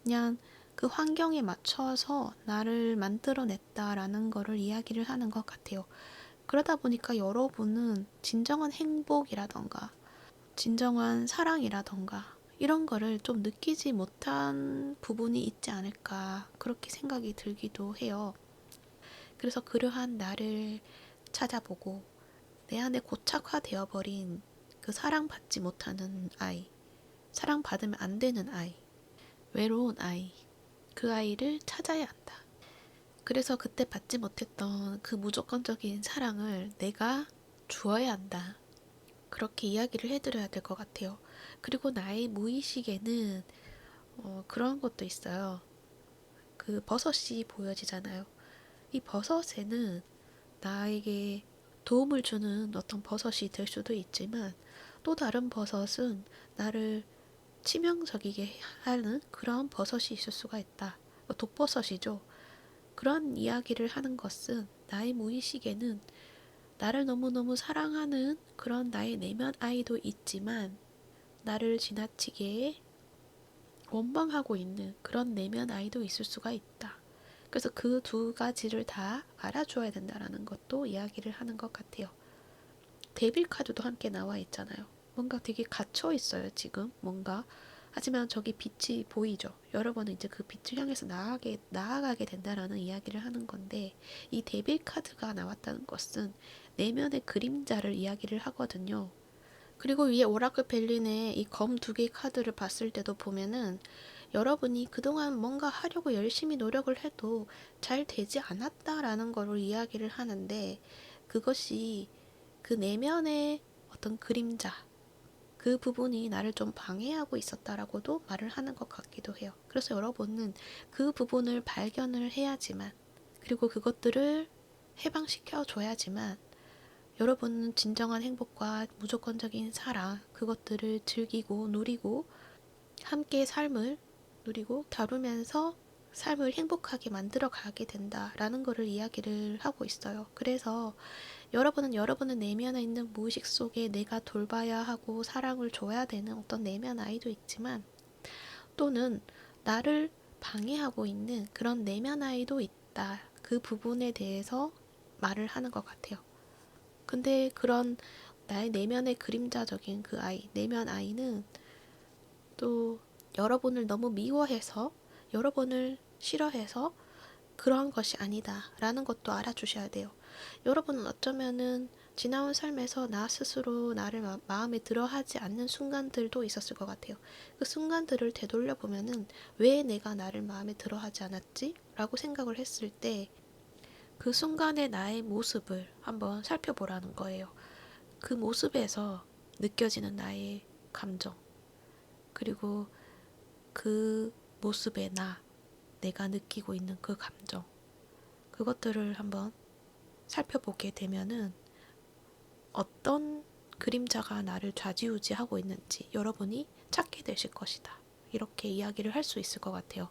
그냥 그 환경에 맞춰서 나를 만들어냈다라는 거를 이야기를 하는 것 같아요. 그러다 보니까 여러분은 진정한 행복이라던가 진정한 사랑이라던가 이런 거를 좀 느끼지 못한 부분이 있지 않을까, 그렇게 생각이 들기도 해요. 그래서 그러한 나를 찾아보고 내 안에 고착화되어 버린 그 사랑받지 못하는 아이, 사랑받으면 안 되는 아이, 외로운 아이, 그 아이를 찾아야 한다. 그래서 그때 받지 못했던 그 무조건적인 사랑을 내가 주어야 한다. 그렇게 이야기를 해드려야 될 것 같아요. 그리고 나의 무의식에는 그런 것도 있어요. 그 버섯이 보여지잖아요. 이 버섯에는 나에게 도움을 주는 어떤 버섯이 될 수도 있지만 또 다른 버섯은 나를 치명적이게 하는 그런 버섯이 있을 수가 있다. 독버섯이죠. 그런 이야기를 하는 것은 나의 무의식에는 나를 너무너무 사랑하는 그런 나의 내면 아이도 있지만 나를 지나치게 원망하고 있는 그런 내면 아이도 있을 수가 있다. 그래서 그 두 가지를 다 알아줘야 된다라는 것도 이야기를 하는 것 같아요. 데빌 카드도 함께 나와 있잖아요. 뭔가 되게 갇혀 있어요, 지금. 뭔가. 하지만 저기 빛이 보이죠. 여러분은 이제 그 빛을 향해서 나아가게 된다라는 이야기를 하는 건데, 이 데빌 카드가 나왔다는 것은 내면의 그림자를 이야기를 하거든요. 그리고 위에 오라클 벨린의 이 검 두 개의 카드를 봤을 때도 보면은 여러분이 그동안 뭔가 하려고 열심히 노력을 해도 잘 되지 않았다라는 거를 이야기를 하는데, 그것이 그 내면의 어떤 그림자, 그 부분이 나를 좀 방해하고 있었다라고도 말을 하는 것 같기도 해요. 그래서 여러분은 그 부분을 발견을 해야지만, 그리고 그것들을 해방시켜 줘야지만 여러분은 진정한 행복과 무조건적인 사랑, 그것들을 즐기고 누리고 함께 삶을 누리고 다루면서 삶을 행복하게 만들어 가게 된다라는 것을 이야기를 하고 있어요. 그래서 여러분은 여러분의 내면에 있는 무의식 속에 내가 돌봐야 하고 사랑을 줘야 되는 어떤 내면 아이도 있지만, 또는 나를 방해하고 있는 그런 내면 아이도 있다. 그 부분에 대해서 말을 하는 것 같아요. 근데 그런 나의 내면의 그림자적인 그 아이, 내면 아이는 또 여러분을 너무 미워해서, 여러분을 싫어해서 그런 것이 아니다 라는 것도 알아주셔야 돼요. 여러분은 어쩌면은 지나온 삶에서 나 스스로 나를 마음에 들어 하지 않는 순간들도 있었을 것 같아요. 그 순간들을 되돌려 보면은 왜 내가 나를 마음에 들어 하지 않았지? 라고 생각을 했을 때 그 순간의 나의 모습을 한번 살펴보라는 거예요. 그 모습에서 느껴지는 나의 감정, 그리고 그 모습의 내가 느끼고 있는 그 감정, 그것들을 한번 살펴보게 되면은 어떤 그림자가 나를 좌지우지하고 있는지 여러분이 찾게 되실 것이다. 이렇게 이야기를 할 수 있을 것 같아요.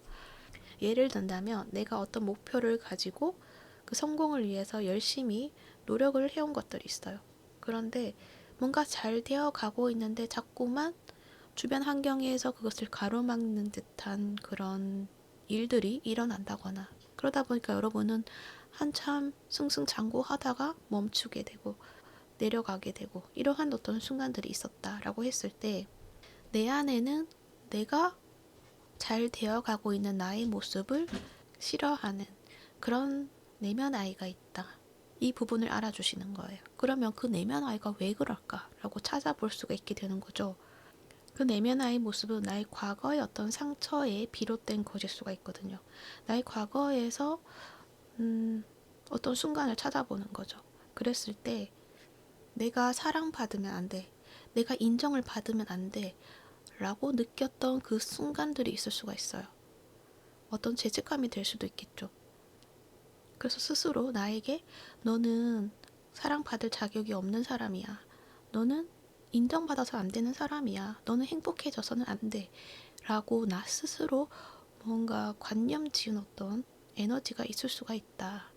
예를 든다면 내가 어떤 목표를 가지고 그 성공을 위해서 열심히 노력을 해온 것들이 있어요. 그런데 뭔가 잘 되어 가고 있는데 자꾸만 주변 환경에서 그것을 가로막는 듯한 그런 일들이 일어난다거나, 그러다 보니까 여러분은 한참 승승장구하다가 멈추게 되고 내려가게 되고 이러한 어떤 순간들이 있었다라고 했을 때, 내 안에는 내가 잘 되어가고 있는 나의 모습을 싫어하는 그런 내면 아이가 있다. 이 부분을 알아주시는 거예요. 그러면 그 내면 아이가 왜 그럴까라고 찾아볼 수가 있게 되는 거죠. 그 내면 아이 모습은 나의 과거의 어떤 상처에 비롯된 것일 수가 있거든요. 나의 과거에서 어떤 순간을 찾아보는 거죠. 그랬을 때 내가 사랑받으면 안 돼, 내가 인정을 받으면 안 돼 라고 느꼈던 그 순간들이 있을 수가 있어요. 어떤 죄책감이 될 수도 있겠죠. 그래서 스스로 나에게 너는 사랑받을 자격이 없는 사람이야, 너는 인정받아서 안 되는 사람이야, 너는 행복해져서는 안 돼 라고 나 스스로 뭔가 관념 지은 어떤 에너지가 있을 수가 있다.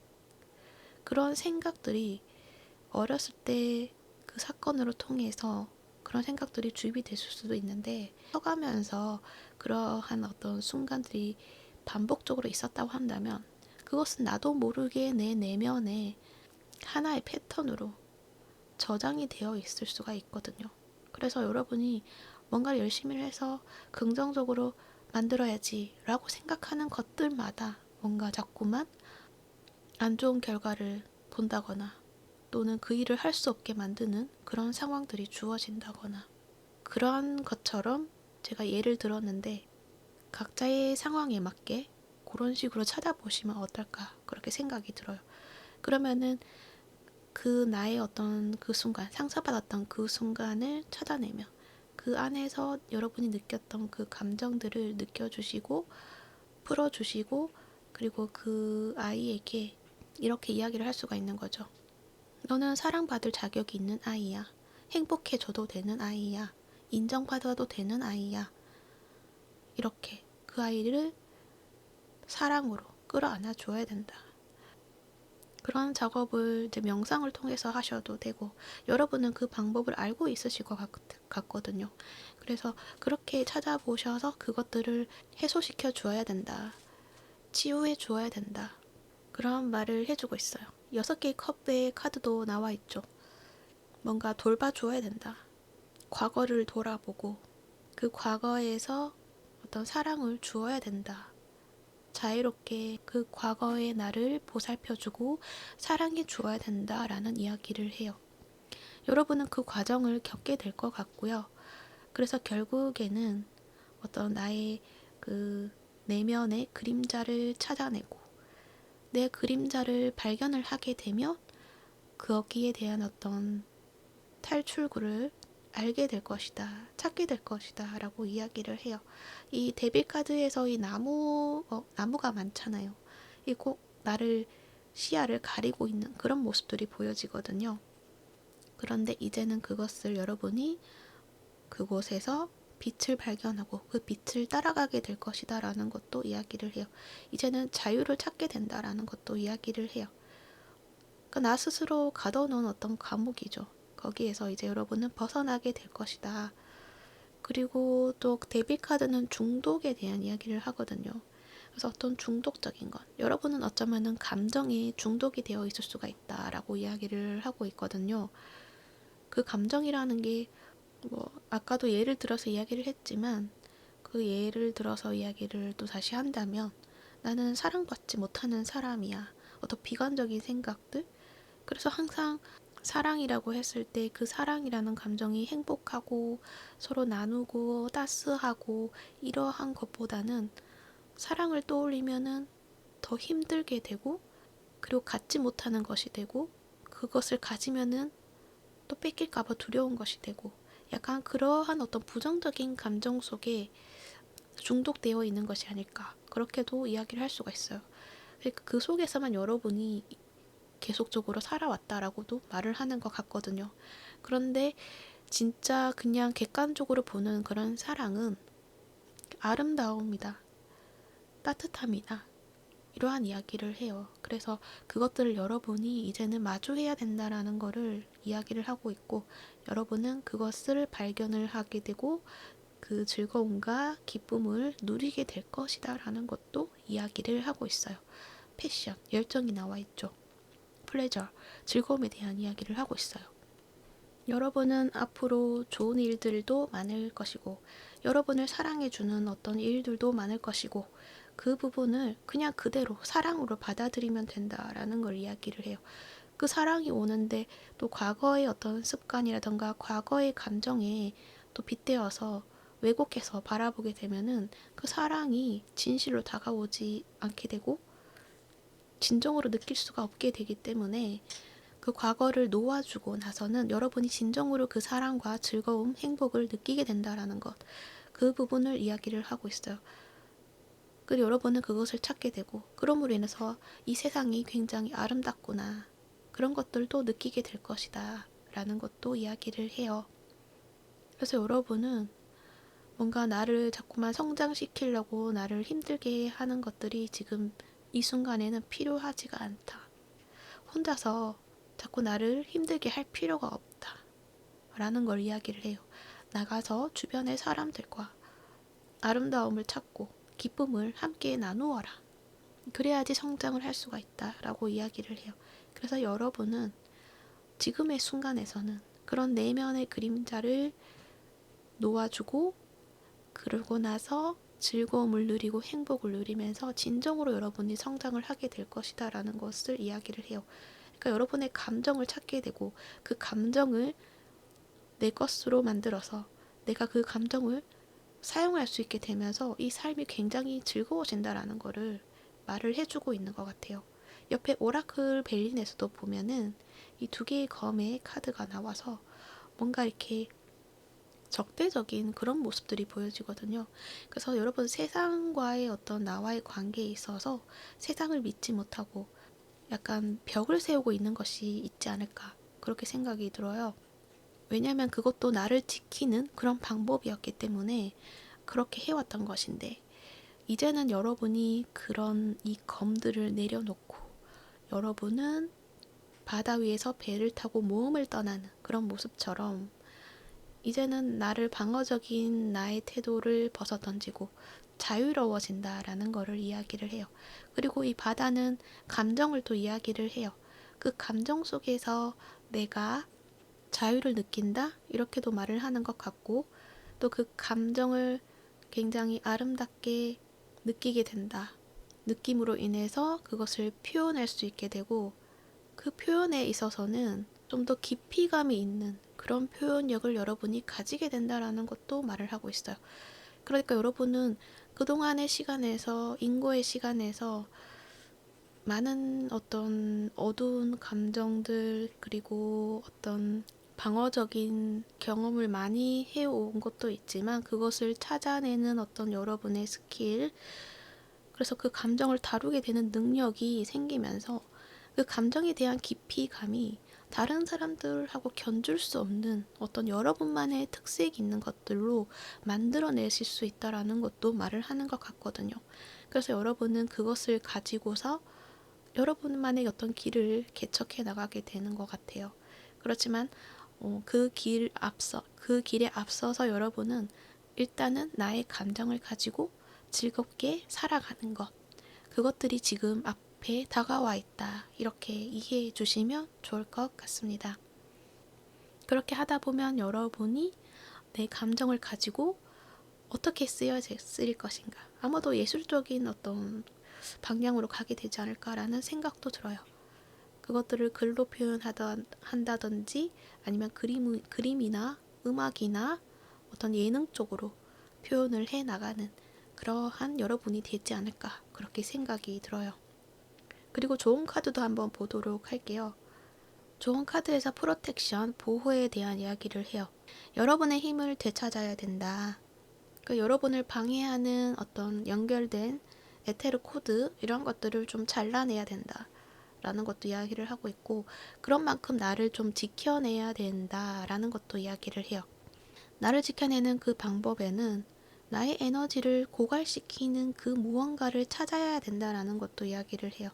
그런 생각들이 어렸을 때 그 사건으로 통해서 그런 생각들이 주입이 됐을 수도 있는데, 커가면서 그러한 어떤 순간들이 반복적으로 있었다고 한다면 그것은 나도 모르게 내 내면에 하나의 패턴으로 저장이 되어 있을 수가 있거든요. 그래서 여러분이 뭔가를 열심히 해서 긍정적으로 만들어야지 라고 생각하는 것들마다 뭔가 자꾸만 안 좋은 결과를 본다거나, 또는 그 일을 할 수 없게 만드는 그런 상황들이 주어진다거나, 그러한 것처럼 제가 예를 들었는데 각자의 상황에 맞게 그런 식으로 찾아보시면 어떨까 그렇게 생각이 들어요. 그러면은 그 나의 어떤 그 순간, 상처받았던 그 순간을 찾아내며 그 안에서 여러분이 느꼈던 그 감정들을 느껴주시고 풀어주시고, 그리고 그 아이에게 이렇게 이야기를 할 수가 있는 거죠. 너는 사랑받을 자격이 있는 아이야. 행복해져도 되는 아이야. 인정받아도 되는 아이야. 이렇게 그 아이를 사랑으로 끌어안아 줘야 된다. 그런 작업을 이제 명상을 통해서 하셔도 되고, 여러분은 그 방법을 알고 있으실 것 같거든요. 그래서 그렇게 찾아보셔서 그것들을 해소시켜 주어야 된다. 치유해 주어야 된다. 그런 말을 해주고 있어요. 6개의 컵의 카드도 나와 있죠. 뭔가 돌봐줘야 된다. 과거를 돌아보고 그 과거에서 어떤 사랑을 주어야 된다. 자유롭게 그 과거의 나를 보살펴주고 사랑해 주어야 된다라는 이야기를 해요. 여러분은 그 과정을 겪게 될 것 같고요. 그래서 결국에는 어떤 나의 그 내면의 그림자를 찾아내고 내 그림자를 발견을 하게 되면 거기에 대한 어떤 탈출구를 알게 될 것이다, 찾게 될 것이다 라고 이야기를 해요. 이 데빌 카드에서 이 나무가 많잖아요. 이 꼭 나를, 시야를 가리고 있는 그런 모습들이 보여지거든요. 그런데 이제는 그것을 여러분이 그곳에서 빛을 발견하고 그 빛을 따라가게 될 것이다 라는 것도 이야기를 해요. 이제는 자유를 찾게 된다라는 것도 이야기를 해요. 그러니까 나 스스로 가둬놓은 어떤 감옥이죠. 거기에서 이제 여러분은 벗어나게 될 것이다. 그리고 또 데빌 카드는 중독에 대한 이야기를 하거든요. 그래서 어떤 중독적인 것, 여러분은 어쩌면은 감정에 중독이 되어 있을 수가 있다라고 이야기를 하고 있거든요. 그 감정이라는 게 뭐 아까도 예를 들어서 이야기를 했지만 그 예를 들어서 이야기를 또 다시 한다면 나는 사랑받지 못하는 사람이야. 어떤 비관적인 생각들. 그래서 항상 사랑이라고 했을 때 그 사랑이라는 감정이 행복하고 서로 나누고 따스하고 이러한 것보다는 사랑을 떠올리면은 더 힘들게 되고 그리고 갖지 못하는 것이 되고 그것을 가지면은 또 뺏길까봐 두려운 것이 되고 약간 그러한 어떤 부정적인 감정 속에 중독되어 있는 것이 아닐까 그렇게도 이야기를 할 수가 있어요. 그러니까 그 속에서만 여러분이 계속적으로 살아왔다라고도 말을 하는 것 같거든요. 그런데 진짜 그냥 객관적으로 보는 그런 사랑은 아름다움이다, 따뜻함이다, 이러한 이야기를 해요. 그래서 그것들을 여러분이 이제는 마주해야 된다라는 거를 이야기를 하고 있고 여러분은 그것을 발견을 하게 되고 그 즐거움과 기쁨을 누리게 될 것이다 라는 것도 이야기를 하고 있어요. 패션, 열정이 나와 있죠. 플레저, 즐거움에 대한 이야기를 하고 있어요. 여러분은 앞으로 좋은 일들도 많을 것이고 여러분을 사랑해주는 어떤 일들도 많을 것이고 그 부분을 그냥 그대로 사랑으로 받아들이면 된다라는 걸 이야기를 해요. 그 사랑이 오는데 또 과거의 어떤 습관이라던가 과거의 감정에 또 빗대어서 왜곡해서 바라보게 되면은 그 사랑이 진실로 다가오지 않게 되고 진정으로 느낄 수가 없게 되기 때문에 그 과거를 놓아주고 나서는 여러분이 진정으로 그 사랑과 즐거움, 행복을 느끼게 된다라는 것. 그 부분을 이야기를 하고 있어요. 그리고 여러분은 그것을 찾게 되고 그럼으로 인해서 이 세상이 굉장히 아름답구나. 그런 것들도 느끼게 될 것이다. 라는 것도 이야기를 해요. 그래서 여러분은 뭔가 나를 자꾸만 성장시키려고 나를 힘들게 하는 것들이 지금 이 순간에는 필요하지가 않다. 혼자서 자꾸 나를 힘들게 할 필요가 없다. 라는 걸 이야기를 해요. 나가서 주변의 사람들과 아름다움을 찾고 기쁨을 함께 나누어라. 그래야지 성장을 할 수가 있다. 라고 이야기를 해요. 그래서 여러분은 지금의 순간에서는 그런 내면의 그림자를 놓아주고 그러고 나서 즐거움을 누리고 행복을 누리면서 진정으로 여러분이 성장을 하게 될 것이다 라는 것을 이야기를 해요. 그러니까 여러분의 감정을 찾게 되고 그 감정을 내 것으로 만들어서 내가 그 감정을 사용할 수 있게 되면서 이 삶이 굉장히 즐거워진다라는 거를 말을 해주고 있는 것 같아요. 옆에 오라클 벨린에서도 보면은 이 두 개의 검의 카드가 나와서 뭔가 이렇게 적대적인 그런 모습들이 보여지거든요. 그래서 여러분 세상과의 어떤 나와의 관계에 있어서 세상을 믿지 못하고 약간 벽을 세우고 있는 것이 있지 않을까 그렇게 생각이 들어요. 왜냐하면 그것도 나를 지키는 그런 방법이었기 때문에 그렇게 해왔던 것인데 이제는 여러분이 그런 이 검들을 내려놓고 여러분은 바다 위에서 배를 타고 모험을 떠나는 그런 모습처럼 이제는 나를 방어적인 나의 태도를 벗어던지고 자유로워진다라는 것을 이야기를 해요. 그리고 이 바다는 감정을 또 이야기를 해요. 그 감정 속에서 내가 자유를 느낀다? 이렇게도 말을 하는 것 같고 또 그 감정을 굉장히 아름답게 느끼게 된다. 느낌으로 인해서 그것을 표현할 수 있게 되고 그 표현에 있어서는 좀 더 깊이감이 있는 그런 표현력을 여러분이 가지게 된다라는 것도 말을 하고 있어요. 그러니까 여러분은 그동안의 시간에서 인고의 시간에서 많은 어떤 어두운 감정들 그리고 어떤 방어적인 경험을 많이 해온 것도 있지만 그것을 찾아내는 어떤 여러분의 스킬 그래서 그 감정을 다루게 되는 능력이 생기면서 그 감정에 대한 깊이감이 다른 사람들하고 견줄 수 없는 어떤 여러분만의 특색이 있는 것들로 만들어내실 수 있다라는 것도 말을 하는 것 같거든요. 그래서 여러분은 그것을 가지고서 여러분만의 어떤 길을 개척해 나가게 되는 것 같아요. 그렇지만 그 길에 앞서서 여러분은 일단은 나의 감정을 가지고 즐겁게 살아가는 것, 그것들이 지금 앞에 다가와 있다. 이렇게 이해해 주시면 좋을 것 같습니다. 그렇게 하다 보면 여러분이 내 감정을 가지고 어떻게 쓰일 것인가. 아마도 예술적인 어떤 방향으로 가게 되지 않을까라는 생각도 들어요. 그것들을 글로 표현한다든지 아니면 그림이나 음악이나 어떤 예능 쪽으로 표현을 해 나가는 그러한 여러분이 되지 않을까 그렇게 생각이 들어요. 그리고 좋은 카드도 한번 보도록 할게요. 좋은 카드에서 프로텍션, 보호에 대한 이야기를 해요. 여러분의 힘을 되찾아야 된다. 여러분을 방해하는 어떤 연결된 에테르 코드 이런 것들을 좀 잘라내야 된다. 라는 것도 이야기를 하고 있고, 그런 만큼 나를 좀 지켜내야 된다라는 것도 이야기를 해요. 나를 지켜내는 그 방법에는 나의 에너지를 고갈시키는 그 무언가를 찾아야 된다라는 것도 이야기를 해요.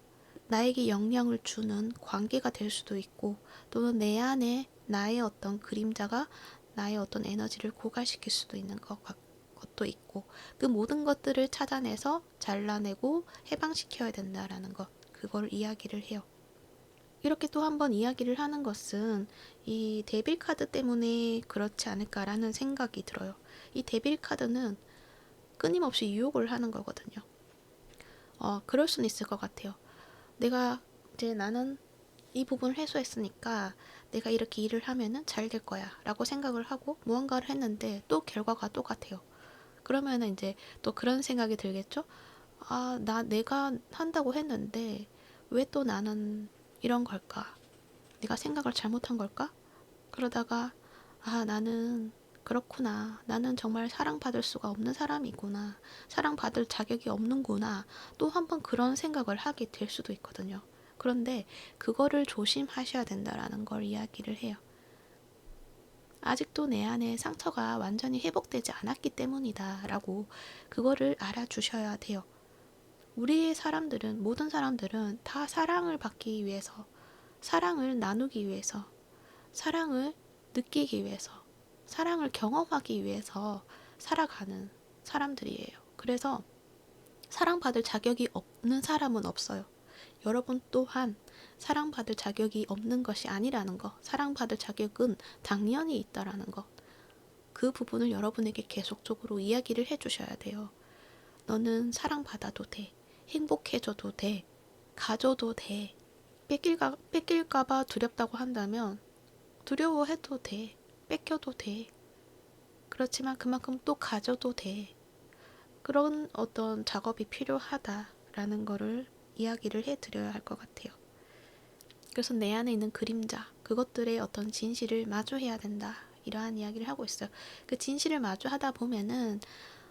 나에게 영향을 주는 관계가 될 수도 있고, 또는 내 안에 나의 어떤 그림자가 나의 어떤 에너지를 고갈시킬 수도 있는 것도 있고, 그 모든 것들을 찾아내서 잘라내고 해방시켜야 된다라는 것, 그걸 이야기를 해요. 이렇게 또 한 번 이야기를 하는 것은 이 데빌 카드 때문에 그렇지 않을까라는 생각이 들어요. 이 데빌 카드는 끊임없이 유혹을 하는 거거든요. 그럴 수는 있을 것 같아요. 나는 이 부분을 해소했으니까 내가 이렇게 일을 하면은 잘 될 거야 라고 생각을 하고 무언가를 했는데 또 결과가 똑같아요. 그러면은 이제 또 그런 생각이 들겠죠? 내가 한다고 했는데 왜 또 나는 이런 걸까? 내가 생각을 잘못한 걸까? 그러다가 나는 그렇구나. 나는 정말 사랑받을 수가 없는 사람이구나. 사랑받을 자격이 없는구나. 또 한 번 그런 생각을 하게 될 수도 있거든요. 그런데 그거를 조심하셔야 된다라는 걸 이야기를 해요. 아직도 내 안에 상처가 완전히 회복되지 않았기 때문이다 라고 그거를 알아주셔야 돼요. 모든 사람들은 다 사랑을 받기 위해서, 사랑을 나누기 위해서, 사랑을 느끼기 위해서, 사랑을 경험하기 위해서 살아가는 사람들이에요. 그래서 사랑받을 자격이 없는 사람은 없어요. 여러분 또한 사랑받을 자격이 없는 것이 아니라는 것, 사랑받을 자격은 당연히 있다라는 것, 그 부분을 여러분에게 계속적으로 이야기를 해주셔야 돼요. 너는 사랑받아도 돼. 행복해져도 돼. 가져도 돼. 뺏길까봐 두렵다고 한다면 두려워해도 돼. 뺏겨도 돼. 그렇지만 그만큼 또 가져도 돼. 그런 어떤 작업이 필요하다라는 거를 이야기를 해드려야 할 것 같아요. 그래서 내 안에 있는 그림자, 그것들의 어떤 진실을 마주해야 된다. 이러한 이야기를 하고 있어요. 그 진실을 마주하다 보면은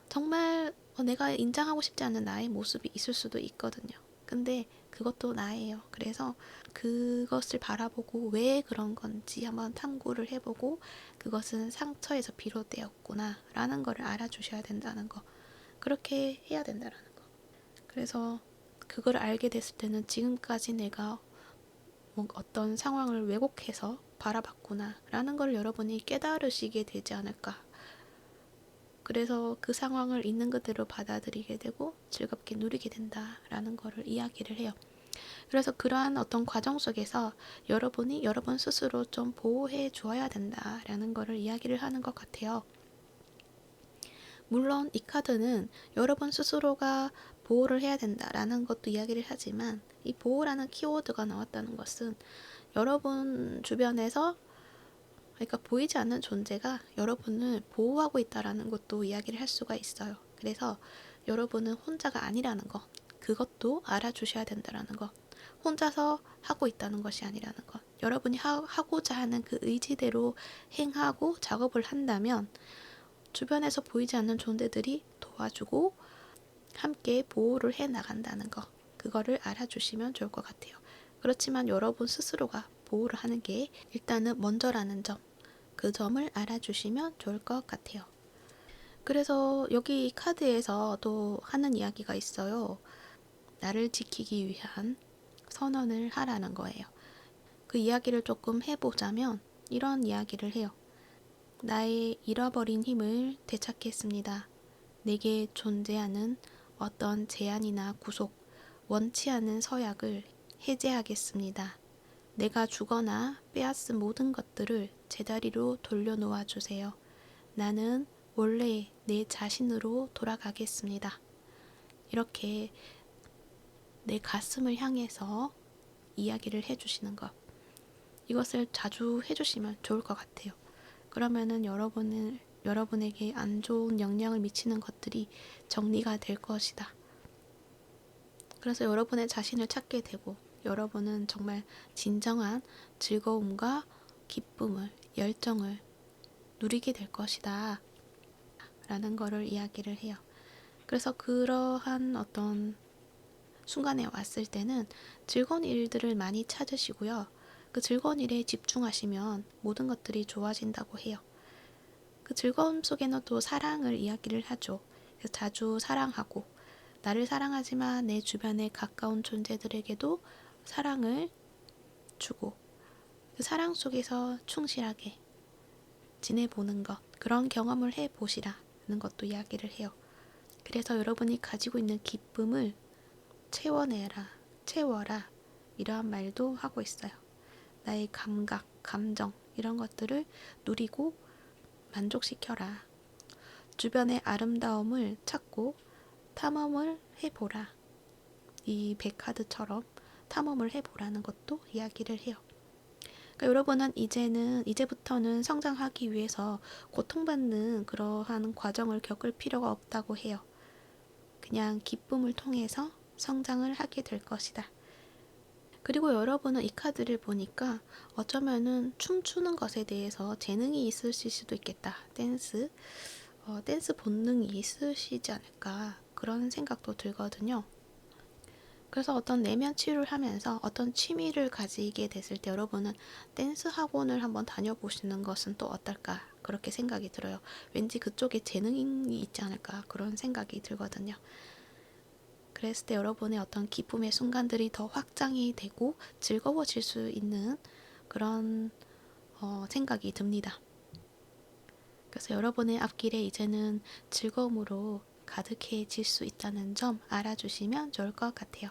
정말 내가 인정하고 싶지 않은 나의 모습이 있을 수도 있거든요. 근데 그것도 나예요. 그래서 그것을 바라보고 왜 그런 건지 한번 탐구를 해보고 그것은 상처에서 비롯되었구나 라는 거를 알아주셔야 된다는 거. 그렇게 해야 된다는 거. 그래서 그걸 알게 됐을 때는 지금까지 내가 어떤 상황을 왜곡해서 바라봤구나 라는 걸 여러분이 깨달으시게 되지 않을까. 그래서 그 상황을 있는 그대로 받아들이게 되고 즐겁게 누리게 된다라는 거를 이야기를 해요. 그래서 그러한 어떤 과정 속에서 여러분이 여러분 스스로 좀 보호해 주어야 된다라는 거를 이야기를 하는 것 같아요. 물론 이 카드는 여러분 스스로가 보호를 해야 된다라는 것도 이야기를 하지만 이 보호라는 키워드가 나왔다는 것은 여러분 주변에서 그러니까 보이지 않는 존재가 여러분을 보호하고 있다라는 것도 이야기를 할 수가 있어요. 그래서 여러분은 혼자가 아니라는 것, 그것도 알아주셔야 된다라는 것, 혼자서 하고 있다는 것이 아니라는 것, 여러분이 하고자 하는 그 의지대로 행하고 작업을 한다면 주변에서 보이지 않는 존재들이 도와주고 함께 보호를 해 나간다는 것, 그거를 알아주시면 좋을 것 같아요. 그렇지만 여러분 스스로가 보호를 하는 게 일단은 먼저라는 점, 그 점을 알아주시면 좋을 것 같아요. 그래서 여기 이 카드에서 또 하는 이야기가 있어요. 나를 지키기 위한 선언을 하라는 거예요. 그 이야기를 조금 해보자면 이런 이야기를 해요. 나의 잃어버린 힘을 되찾겠습니다. 내게 존재하는 어떤 제한이나 구속, 원치 않은 서약을 해제하겠습니다. 내가 주거나 빼앗은 모든 것들을 제자리로 돌려놓아 주세요. 나는 원래 내 자신으로 돌아가겠습니다. 이렇게 내 가슴을 향해서 이야기를 해주시는 것. 이것을 자주 해주시면 좋을 것 같아요. 그러면은 여러분에게 안 좋은 영향을 미치는 것들이 정리가 될 것이다. 그래서 여러분의 자신을 찾게 되고 여러분은 정말 진정한 즐거움과 기쁨을, 열정을 누리게 될 것이다. 라는 거를 이야기를 해요. 그래서 그러한 어떤 순간에 왔을 때는 즐거운 일들을 많이 찾으시고요. 그 즐거운 일에 집중하시면 모든 것들이 좋아진다고 해요. 그 즐거움 속에는 또 사랑을 이야기를 하죠. 그래서 자주 사랑하고 나를 사랑하지만 내 주변에 가까운 존재들에게도 사랑을 주고 그 사랑 속에서 충실하게 지내보는 것, 그런 경험을 해보시라는 것도 이야기를 해요. 그래서 여러분이 가지고 있는 기쁨을 채워라 이러한 말도 하고 있어요. 나의 감각, 감정 이런 것들을 누리고 만족시켜라. 주변의 아름다움을 찾고 탐험을 해보라. 이 백카드처럼 탐험을 해보라는 것도 이야기를 해요. 그러니까 여러분은 이제부터는 성장하기 위해서 고통받는 그러한 과정을 겪을 필요가 없다고 해요. 그냥 기쁨을 통해서 성장을 하게 될 것이다. 그리고 여러분은 이 카드를 보니까 어쩌면은 춤추는 것에 대해서 재능이 있으실 수도 있겠다. 댄스 본능이 있으시지 않을까 그런 생각도 들거든요. 그래서 어떤 내면 치유를 하면서 어떤 취미를 가지게 됐을 때 여러분은 댄스 학원을 한번 다녀보시는 것은 또 어떨까 그렇게 생각이 들어요. 왠지 그쪽에 재능이 있지 않을까 그런 생각이 들거든요. 그랬을 때 여러분의 어떤 기쁨의 순간들이 더 확장이 되고 즐거워질 수 있는 그런 생각이 듭니다. 그래서 여러분의 앞길에 이제는 즐거움으로 가득해질 수 있다는 점 알아주시면 좋을 것 같아요.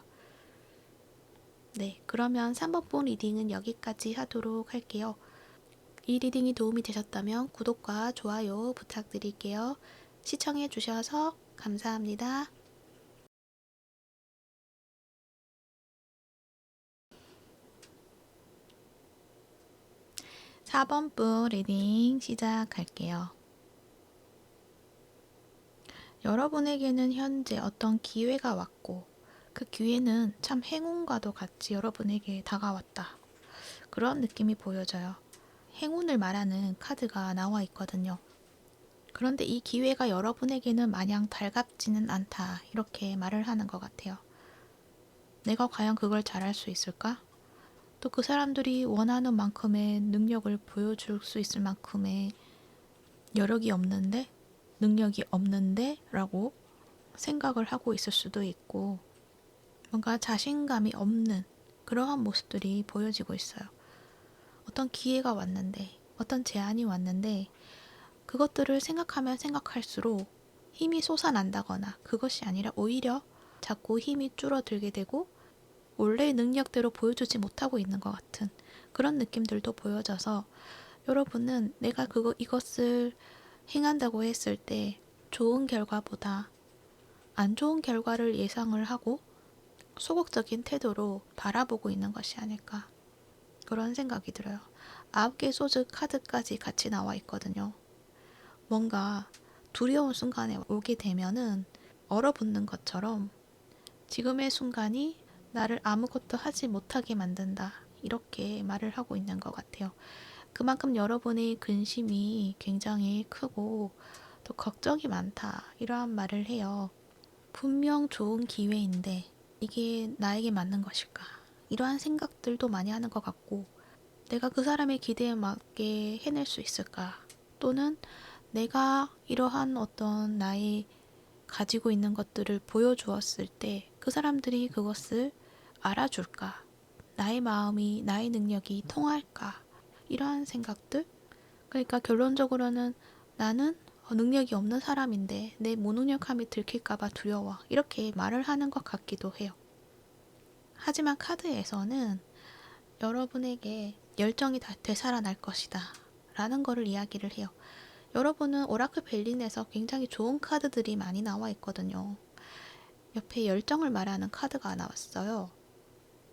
네, 그러면 3번분 리딩은 여기까지 하도록 할게요. 이 리딩이 도움이 되셨다면 구독과 좋아요 부탁드릴게요. 시청해 주셔서 감사합니다. 4번분 리딩 시작할게요. 여러분에게는 현재 어떤 기회가 왔고 그 기회는 참 행운과도 같이 여러분에게 다가왔다. 그런 느낌이 보여져요. 행운을 말하는 카드가 나와 있거든요. 그런데 이 기회가 여러분에게는 마냥 달갑지는 않다. 이렇게 말을 하는 것 같아요. 내가 과연 그걸 잘할 수 있을까? 또 그 사람들이 원하는 만큼의 능력을 보여줄 수 있을 만큼의 여력이 없는데, 능력이 없는데 라고 생각을 하고 있을 수도 있고 뭔가 자신감이 없는 그러한 모습들이 보여지고 있어요. 어떤 기회가 왔는데, 어떤 제안이 왔는데 그것들을 생각하면 생각할수록 힘이 솟아난다거나 그것이 아니라 오히려 자꾸 힘이 줄어들게 되고 원래의 능력대로 보여주지 못하고 있는 것 같은 그런 느낌들도 보여져서 여러분은 내가 이것을 행한다고 했을 때 좋은 결과보다 안 좋은 결과를 예상을 하고 소극적인 태도로 바라보고 있는 것이 아닐까 그런 생각이 들어요. 9개 소드 카드까지 같이 나와 있거든요. 뭔가 두려운 순간에 오게 되면은 얼어붙는 것처럼 지금의 순간이 나를 아무것도 하지 못하게 만든다. 이렇게 말을 하고 있는 것 같아요. 그만큼 여러분의 근심이 굉장히 크고 또 걱정이 많다. 이러한 말을 해요. 분명 좋은 기회인데 이게 나에게 맞는 것일까? 이러한 생각들도 많이 하는 것 같고 내가 그 사람의 기대에 맞게 해낼 수 있을까? 또는 내가 이러한 어떤 나의 가지고 있는 것들을 보여주었을 때 그 사람들이 그것을 알아줄까? 나의 마음이, 나의 능력이 통할까? 이러한 생각들? 그러니까 결론적으로는 나는 능력이 없는 사람인데 내 무능력함이 들킬까봐 두려워. 이렇게 말을 하는 것 같기도 해요. 하지만 카드에서는 여러분에게 열정이 다 되살아날 것이다 라는 거를 이야기를 해요. 여러분은 오라클 벨린에서 굉장히 좋은 카드들이 많이 나와 있거든요. 옆에 열정을 말하는 카드가 나왔어요.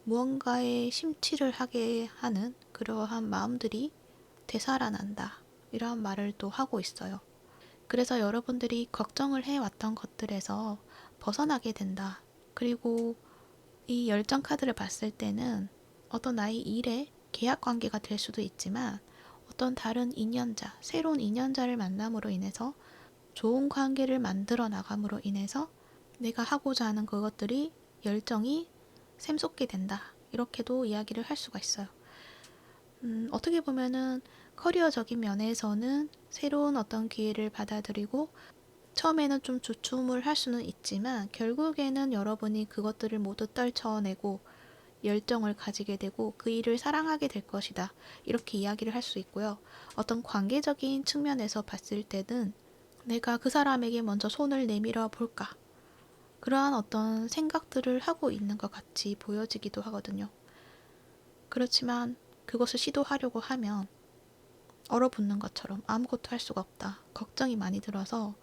무언가에 심취를 하게 하는 그러한 마음들이 되살아난다. 이러한 말을 또 하고 있어요. 그래서 여러분들이 걱정을 해왔던 것들에서 벗어나게 된다. 그리고 이 열정 카드를 봤을 때는 어떤 나의 일에 계약 관계가 될 수도 있지만 어떤 다른 인연자, 새로운 인연자를 만남으로 인해서 좋은 관계를 만들어 나감으로 인해서 내가 하고자 하는 그것들이 열정이 샘솟게 된다. 이렇게도 이야기를 할 수가 있어요. 어떻게 보면은 커리어적인 면에서는 새로운 어떤 기회를 받아들이고 처음에는 좀 주춤을 할 수는 있지만 결국에는 여러분이 그것들을 모두 떨쳐내고 열정을 가지게 되고 그 일을 사랑하게 될 것이다. 이렇게 이야기를 할 수 있고요. 어떤 관계적인 측면에서 봤을 때는 내가 그 사람에게 먼저 손을 내밀어 볼까? 그러한 어떤 생각들을 하고 있는 것 같이 보여지기도 하거든요. 그렇지만 그것을 시도하려고 하면 얼어붙는 것처럼 아무것도 할 수가 없다. 걱정이 많이 들어서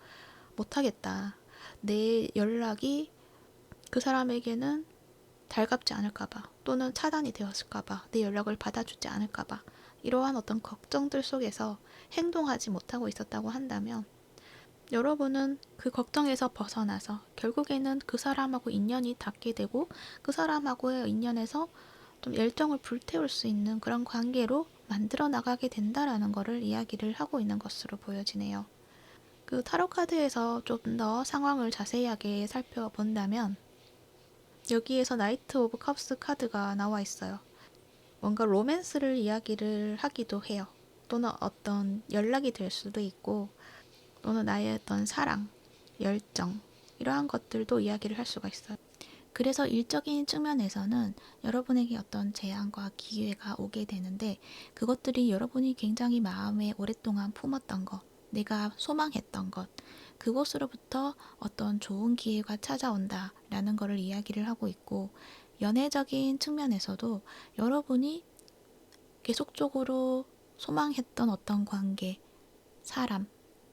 못하겠다. 내 연락이 그 사람에게는 달갑지 않을까봐 또는 차단이 되었을까봐 내 연락을 받아주지 않을까봐 이러한 어떤 걱정들 속에서 행동하지 못하고 있었다고 한다면 여러분은 그 걱정에서 벗어나서 결국에는 그 사람하고 인연이 닿게 되고 그 사람하고의 인연에서 좀 열정을 불태울 수 있는 그런 관계로 만들어 나가게 된다라는 것을 이야기를 하고 있는 것으로 보여지네요. 그 타로 카드에서 좀 더 상황을 자세하게 살펴본다면 여기에서 나이트 오브 컵스 카드가 나와 있어요. 뭔가 로맨스를 이야기를 하기도 해요. 또는 어떤 연락이 될 수도 있고 또는 나의 어떤 사랑, 열정 이러한 것들도 이야기를 할 수가 있어요. 그래서 일적인 측면에서는 여러분에게 어떤 제안과 기회가 오게 되는데 그것들이 여러분이 굉장히 마음에 오랫동안 품었던 것, 내가 소망했던 것, 그곳으로부터 어떤 좋은 기회가 찾아온다라는 것을 이야기를 하고 있고 연애적인 측면에서도 여러분이 계속적으로 소망했던 어떤 관계, 사람,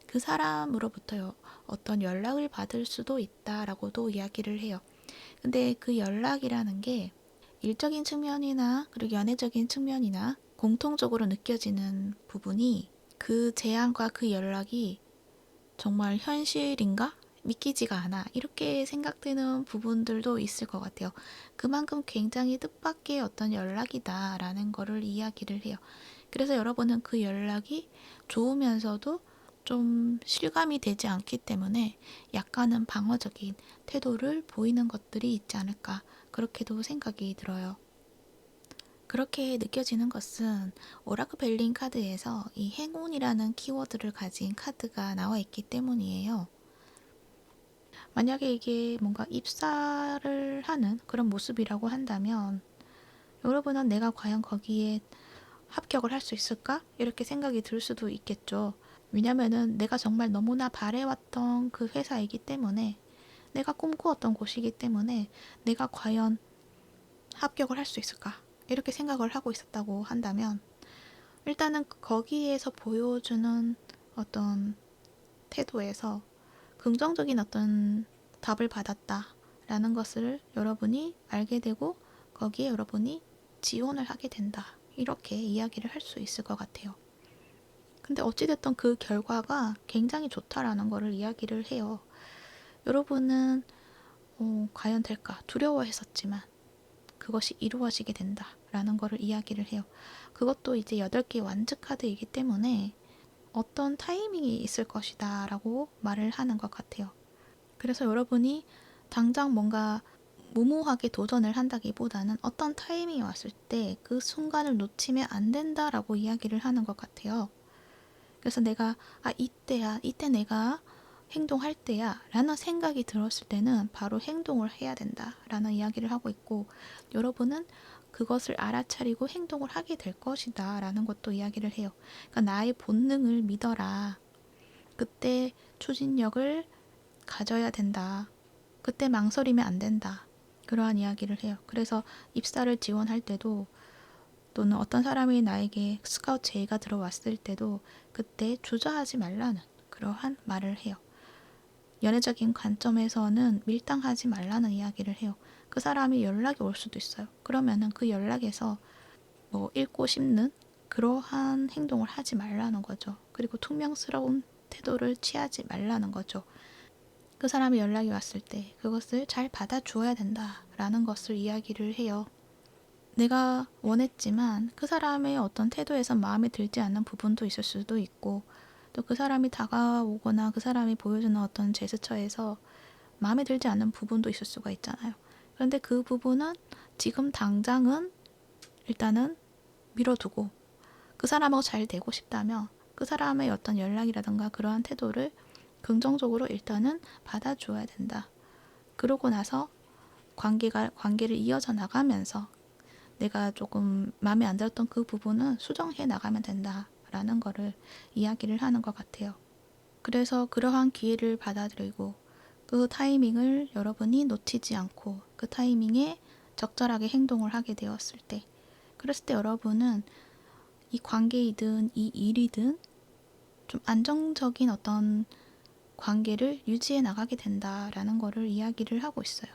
그 사람으로부터 어떤 연락을 받을 수도 있다라고도 이야기를 해요. 근데 그 연락이라는 게 일적인 측면이나 그리고 연애적인 측면이나 공통적으로 느껴지는 부분이 그 제안과 그 연락이 정말 현실인가? 믿기지가 않아. 이렇게 생각되는 부분들도 있을 것 같아요. 그만큼 굉장히 뜻밖의 어떤 연락이다라는 거를 이야기를 해요. 그래서 여러분은 그 연락이 좋으면서도 좀 실감이 되지 않기 때문에 약간은 방어적인 태도를 보이는 것들이 있지 않을까. 그렇게도 생각이 들어요. 그렇게 느껴지는 것은 오라클 벨린 카드에서 이 행운이라는 키워드를 가진 카드가 나와 있기 때문이에요. 만약에 이게 뭔가 입사를 하는 그런 모습이라고 한다면 여러분은 내가 과연 거기에 합격을 할 수 있을까? 이렇게 생각이 들 수도 있겠죠. 왜냐면은 내가 정말 너무나 바래왔던 그 회사이기 때문에 내가 꿈꾸었던 곳이기 때문에 내가 과연 합격을 할 수 있을까? 이렇게 생각을 하고 있었다고 한다면 일단은 거기에서 보여주는 어떤 태도에서 긍정적인 어떤 답을 받았다라는 것을 여러분이 알게 되고 거기에 여러분이 지원을 하게 된다. 이렇게 이야기를 할 수 있을 것 같아요. 근데 어찌됐든 그 결과가 굉장히 좋다라는 것을 이야기를 해요. 여러분은 과연 될까 두려워했었지만 그것이 이루어지게 된다라는 것을 이야기를 해요. 그것도 이제 8개 완즈 카드이기 때문에 어떤 타이밍이 있을 것이다 라고 말을 하는 것 같아요. 그래서 여러분이 당장 뭔가 무모하게 도전을 한다기보다는 어떤 타이밍이 왔을 때 그 순간을 놓치면 안 된다라고 이야기를 하는 것 같아요. 그래서 내가 이때야, 이때 내가 행동할 때야 라는 생각이 들었을 때는 바로 행동을 해야 된다 라는 이야기를 하고 있고, 여러분은 그것을 알아차리고 행동을 하게 될 것이다 라는 것도 이야기를 해요. 그러니까 나의 본능을 믿어라. 그때 추진력을 가져야 된다. 그때 망설이면 안 된다. 그러한 이야기를 해요. 그래서 입사를 지원할 때도, 또는 어떤 사람이 나에게 스카우트 제의가 들어왔을 때도 그때 주저하지 말라는 그러한 말을 해요. 연애적인 관점에서는 밀당하지 말라는 이야기를 해요. 그 사람이 연락이 올 수도 있어요. 그러면은 그 연락에서 뭐 읽고 싶는 그러한 행동을 하지 말라는 거죠. 그리고 퉁명스러운 태도를 취하지 말라는 거죠. 그 사람이 연락이 왔을 때 그것을 잘 받아주어야 된다라는 것을 이야기를 해요. 내가 원했지만 그 사람의 어떤 태도에서 마음에 들지 않는 부분도 있을 수도 있고, 또 그 사람이 다가오거나 그 사람이 보여주는 어떤 제스처에서 마음에 들지 않는 부분도 있을 수가 있잖아요. 그런데 그 부분은 지금 당장은 일단은 밀어두고, 그 사람하고 잘 되고 싶다면 그 사람의 어떤 연락이라든가 그러한 태도를 긍정적으로 일단은 받아줘야 된다. 그러고 나서 관계를 이어져 나가면서 내가 조금 마음에 안 들었던 그 부분은 수정해 나가면 된다라는 거를 이야기를 하는 것 같아요. 그래서 그러한 기회를 받아들이고 그 타이밍을 여러분이 놓치지 않고 그 타이밍에 적절하게 행동을 하게 되었을 때, 그랬을 때 여러분은 이 관계이든 이 일이든 좀 안정적인 어떤 관계를 유지해 나가게 된다라는 거를 이야기를 하고 있어요.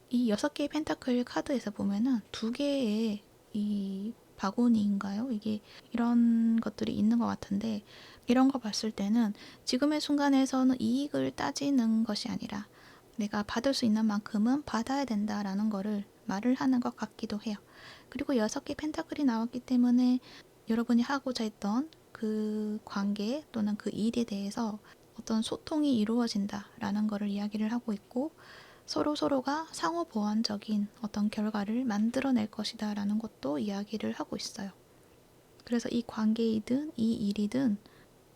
이 6개의 펜타클 카드에서 보면은 2개의 이 바구니인가요? 이게 이런 것들이 있는 것 같은데, 이런 거 봤을 때는 지금의 순간에서는 이익을 따지는 것이 아니라 내가 받을 수 있는 만큼은 받아야 된다라는 거를 말을 하는 것 같기도 해요. 그리고 6개 펜타클이 나왔기 때문에 여러분이 하고자 했던 그 관계 또는 그 일에 대해서 어떤 소통이 이루어진다라는 거를 이야기를 하고 있고, 서로가 상호 보완적인 어떤 결과를 만들어낼 것이다 라는 것도 이야기를 하고 있어요. 그래서 이 관계이든 이 일이든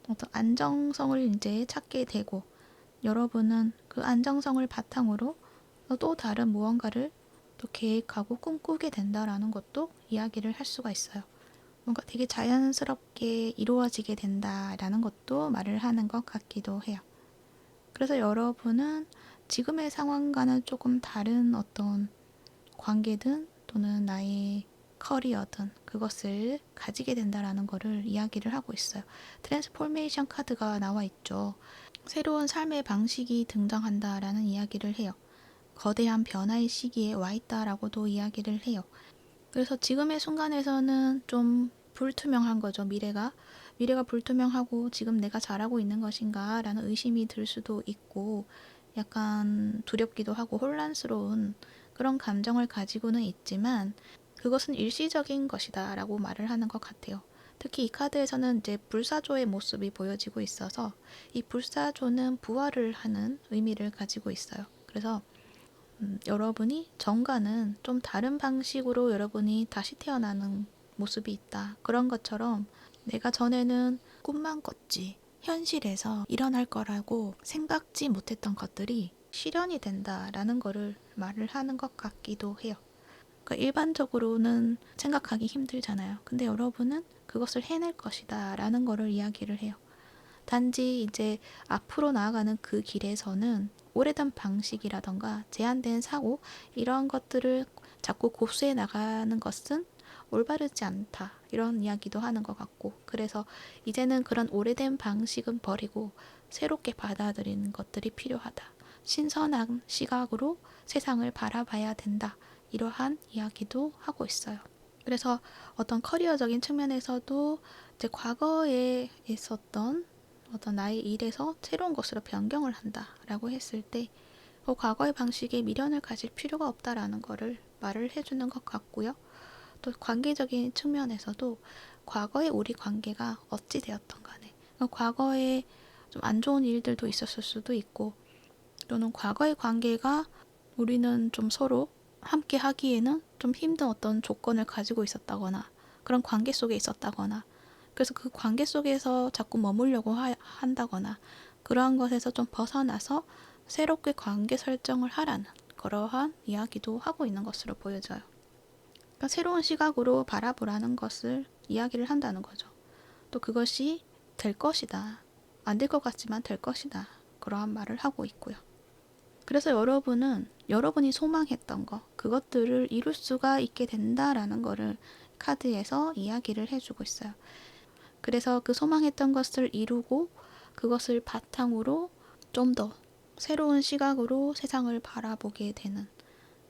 어떤 안정성을 이제 찾게 되고, 여러분은 그 안정성을 바탕으로 또 다른 무언가를 또 계획하고 꿈꾸게 된다라는 것도 이야기를 할 수가 있어요. 뭔가 되게 자연스럽게 이루어지게 된다라는 것도 말을 하는 것 같기도 해요. 그래서 여러분은 지금의 상황과는 조금 다른 어떤 관계든 또는 나의 커리어든 그것을 가지게 된다라는 것을 이야기를 하고 있어요. 트랜스포메이션 카드가 나와 있죠. 새로운 삶의 방식이 등장한다라는 이야기를 해요. 거대한 변화의 시기에 와 있다라고도 이야기를 해요. 그래서 지금의 순간에서는 좀 불투명한 거죠, 미래가. 미래가 불투명하고 지금 내가 잘하고 있는 것인가 라는 의심이 들 수도 있고, 약간 두렵기도 하고 혼란스러운 그런 감정을 가지고는 있지만 그것은 일시적인 것이다 라고 말을 하는 것 같아요. 특히 이 카드에서는 이제 불사조의 모습이 보여지고 있어서 이 불사조는 부활을 하는 의미를 가지고 있어요. 그래서 여러분이 정가는 좀 다른 방식으로 여러분이 다시 태어나는 모습이 있다. 그런 것처럼 내가 전에는 꿈만 꿨지, 현실에서 일어날 거라고 생각지 못했던 것들이 실현이 된다라는 거를 말을 하는 것 같기도 해요. 그러니까 일반적으로는 생각하기 힘들잖아요. 근데 여러분은 그것을 해낼 것이다 라는 거를 이야기를 해요. 단지 이제 앞으로 나아가는 그 길에서는 오래된 방식이라던가 제한된 사고, 이런 것들을 자꾸 고수해 나가는 것은 올바르지 않다, 이런 이야기도 하는 것 같고, 그래서 이제는 그런 오래된 방식은 버리고 새롭게 받아들이는 것들이 필요하다, 신선한 시각으로 세상을 바라봐야 된다, 이러한 이야기도 하고 있어요. 그래서 어떤 커리어적인 측면에서도 이제 과거에 있었던 어떤 나의 일에서 새로운 것으로 변경을 한다라고 했을 때 과거의 방식에 미련을 가질 필요가 없다라는 거를 말을 해주는 것 같고요. 또 관계적인 측면에서도 과거의 우리 관계가 어찌 되었던 간에 과거에 좀 안 좋은 일들도 있었을 수도 있고, 또는 과거의 관계가 우리는 좀 서로 함께 하기에는 좀 힘든 어떤 조건을 가지고 있었다거나 그런 관계 속에 있었다거나 그래서 그 관계 속에서 자꾸 머물려고 한다거나 그러한 것에서 좀 벗어나서 새롭게 관계 설정을 하라는 그러한 이야기도 하고 있는 것으로 보여져요. 그러니까 새로운 시각으로 바라보라는 것을 이야기를 한다는 거죠. 또 그것이 될 것이다. 안 될 것 같지만 될 것이다. 그러한 말을 하고 있고요. 그래서 여러분은 여러분이 소망했던 거, 그것들을 이룰 수가 있게 된다라는 거를 카드에서 이야기를 해주고 있어요. 그래서 그 소망했던 것을 이루고 그것을 바탕으로 좀 더 새로운 시각으로 세상을 바라보게 되는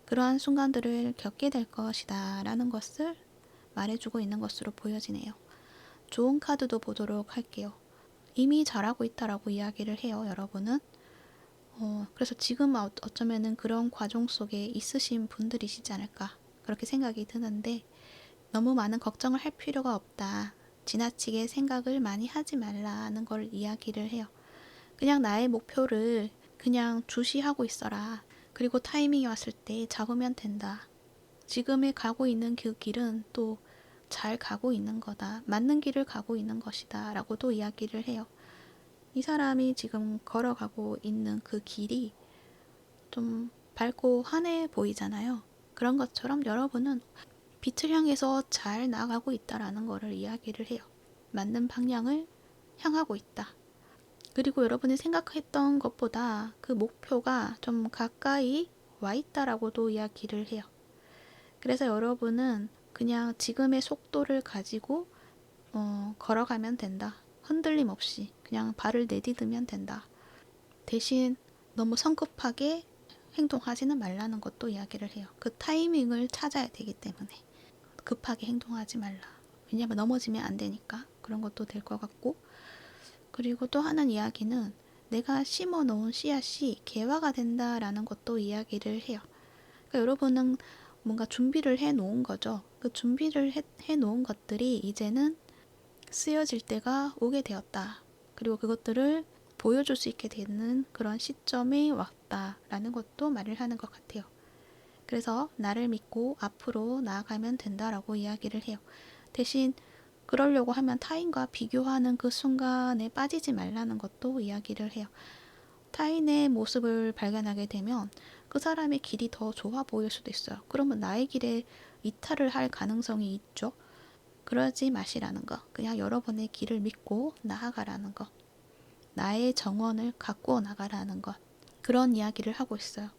그러한 순간들을 겪게 될 것이다 라는 것을 말해주고 있는 것으로 보여지네요. 좋은 카드도 보도록 할게요. 이미 잘하고 있다라고 이야기를 해요, 여러분은. 그래서 지금 어쩌면은 그런 과정 속에 있으신 분들이시지 않을까 그렇게 생각이 드는데 너무 많은 걱정을 할 필요가 없다. 지나치게 생각을 많이 하지 말라는 걸 이야기를 해요. 그냥 나의 목표를 그냥 주시하고 있어라. 그리고 타이밍이 왔을 때 잡으면 된다. 지금에 가고 있는 그 길은 또 잘 가고 있는 거다. 맞는 길을 가고 있는 것이다. 라고도 이야기를 해요. 이 사람이 지금 걸어가고 있는 그 길이 좀 밝고 환해 보이잖아요. 그런 것처럼 여러분은 빛을 향해서 잘 나아가고 있다라는 것을 이야기를 해요. 맞는 방향을 향하고 있다. 그리고 여러분이 생각했던 것보다 그 목표가 좀 가까이 와 있다라고도 이야기를 해요. 그래서 여러분은 그냥 지금의 속도를 가지고 걸어가면 된다. 흔들림 없이 그냥 발을 내디디면 된다. 대신 너무 성급하게 행동하지는 말라는 것도 이야기를 해요. 그 타이밍을 찾아야 되기 때문에 급하게 행동하지 말라. 왜냐하면 넘어지면 안 되니까 그런 것도 될 것 같고 그리고 또 하는 이야기는 내가 심어 놓은 씨앗이 개화가 된다라는 것도 이야기를 해요. 그러니까 여러분은 뭔가 준비를 해 놓은 거죠. 그 준비를 해 놓은 것들이 이제는 쓰여질 때가 오게 되었다. 그리고 그것들을 보여줄 수 있게 되는 그런 시점이 왔다라는 것도 말을 하는 것 같아요. 그래서 나를 믿고 앞으로 나아가면 된다라고 이야기를 해요. 대신 그러려고 하면 타인과 비교하는 그 순간에 빠지지 말라는 것도 이야기를 해요. 타인의 모습을 발견하게 되면 그 사람의 길이 더 좋아 보일 수도 있어요. 그러면 나의 길에 이탈을 할 가능성이 있죠. 그러지 마시라는 거. 그냥 여러분의 길을 믿고 나아가라는 거. 나의 정원을 가꾸어 나가라는 것. 그런 이야기를 하고 있어요.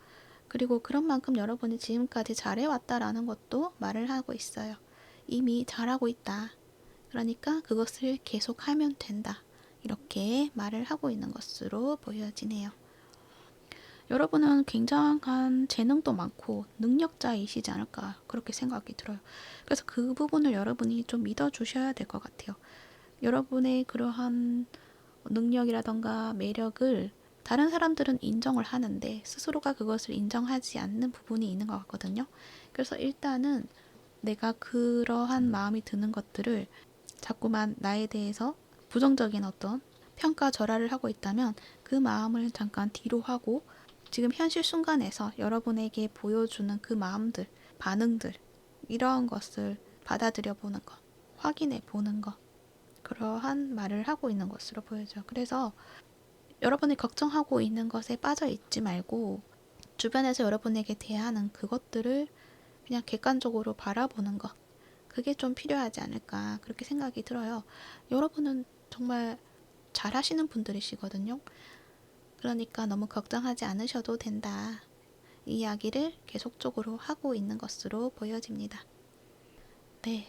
그리고 그런 만큼 여러분이 지금까지 잘해왔다라는 것도 말을 하고 있어요. 이미 잘하고 있다. 그러니까 그것을 계속하면 된다. 이렇게 말을 하고 있는 것으로 보여지네요. 여러분은 굉장한 재능도 많고 능력자이시지 않을까 그렇게 생각이 들어요. 그래서 그 부분을 여러분이 좀 믿어주셔야 될 것 같아요. 여러분의 그러한 능력이라던가 매력을 다른 사람들은 인정을 하는데 스스로가 그것을 인정하지 않는 부분이 있는 것 같거든요. 그래서 일단은 내가 그러한 마음이 드는 것들을 자꾸만 나에 대해서 부정적인 어떤 평가절하를 하고 있다면 그 마음을 잠깐 뒤로 하고 지금 현실 순간에서 여러분에게 보여주는 그 마음들, 반응들 이러한 것을 받아들여 보는 것, 확인해 보는 것 그러한 말을 하고 있는 것으로 보여져요. 그래서 여러분이 걱정하고 있는 것에 빠져 있지 말고 주변에서 여러분에게 대하는 그것들을 그냥 객관적으로 바라보는 것 그게 좀 필요하지 않을까 그렇게 생각이 들어요. 여러분은 정말 잘하시는 분들이시거든요. 그러니까 너무 걱정하지 않으셔도 된다. 이 이야기를 계속적으로 하고 있는 것으로 보여집니다. 네,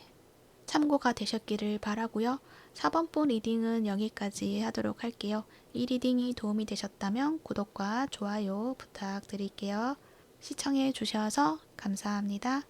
참고가 되셨기를 바라고요. 4번본 리딩은 여기까지 하도록 할게요. 이 리딩이 도움이 되셨다면 구독과 좋아요 부탁드릴게요. 시청해 주셔서 감사합니다.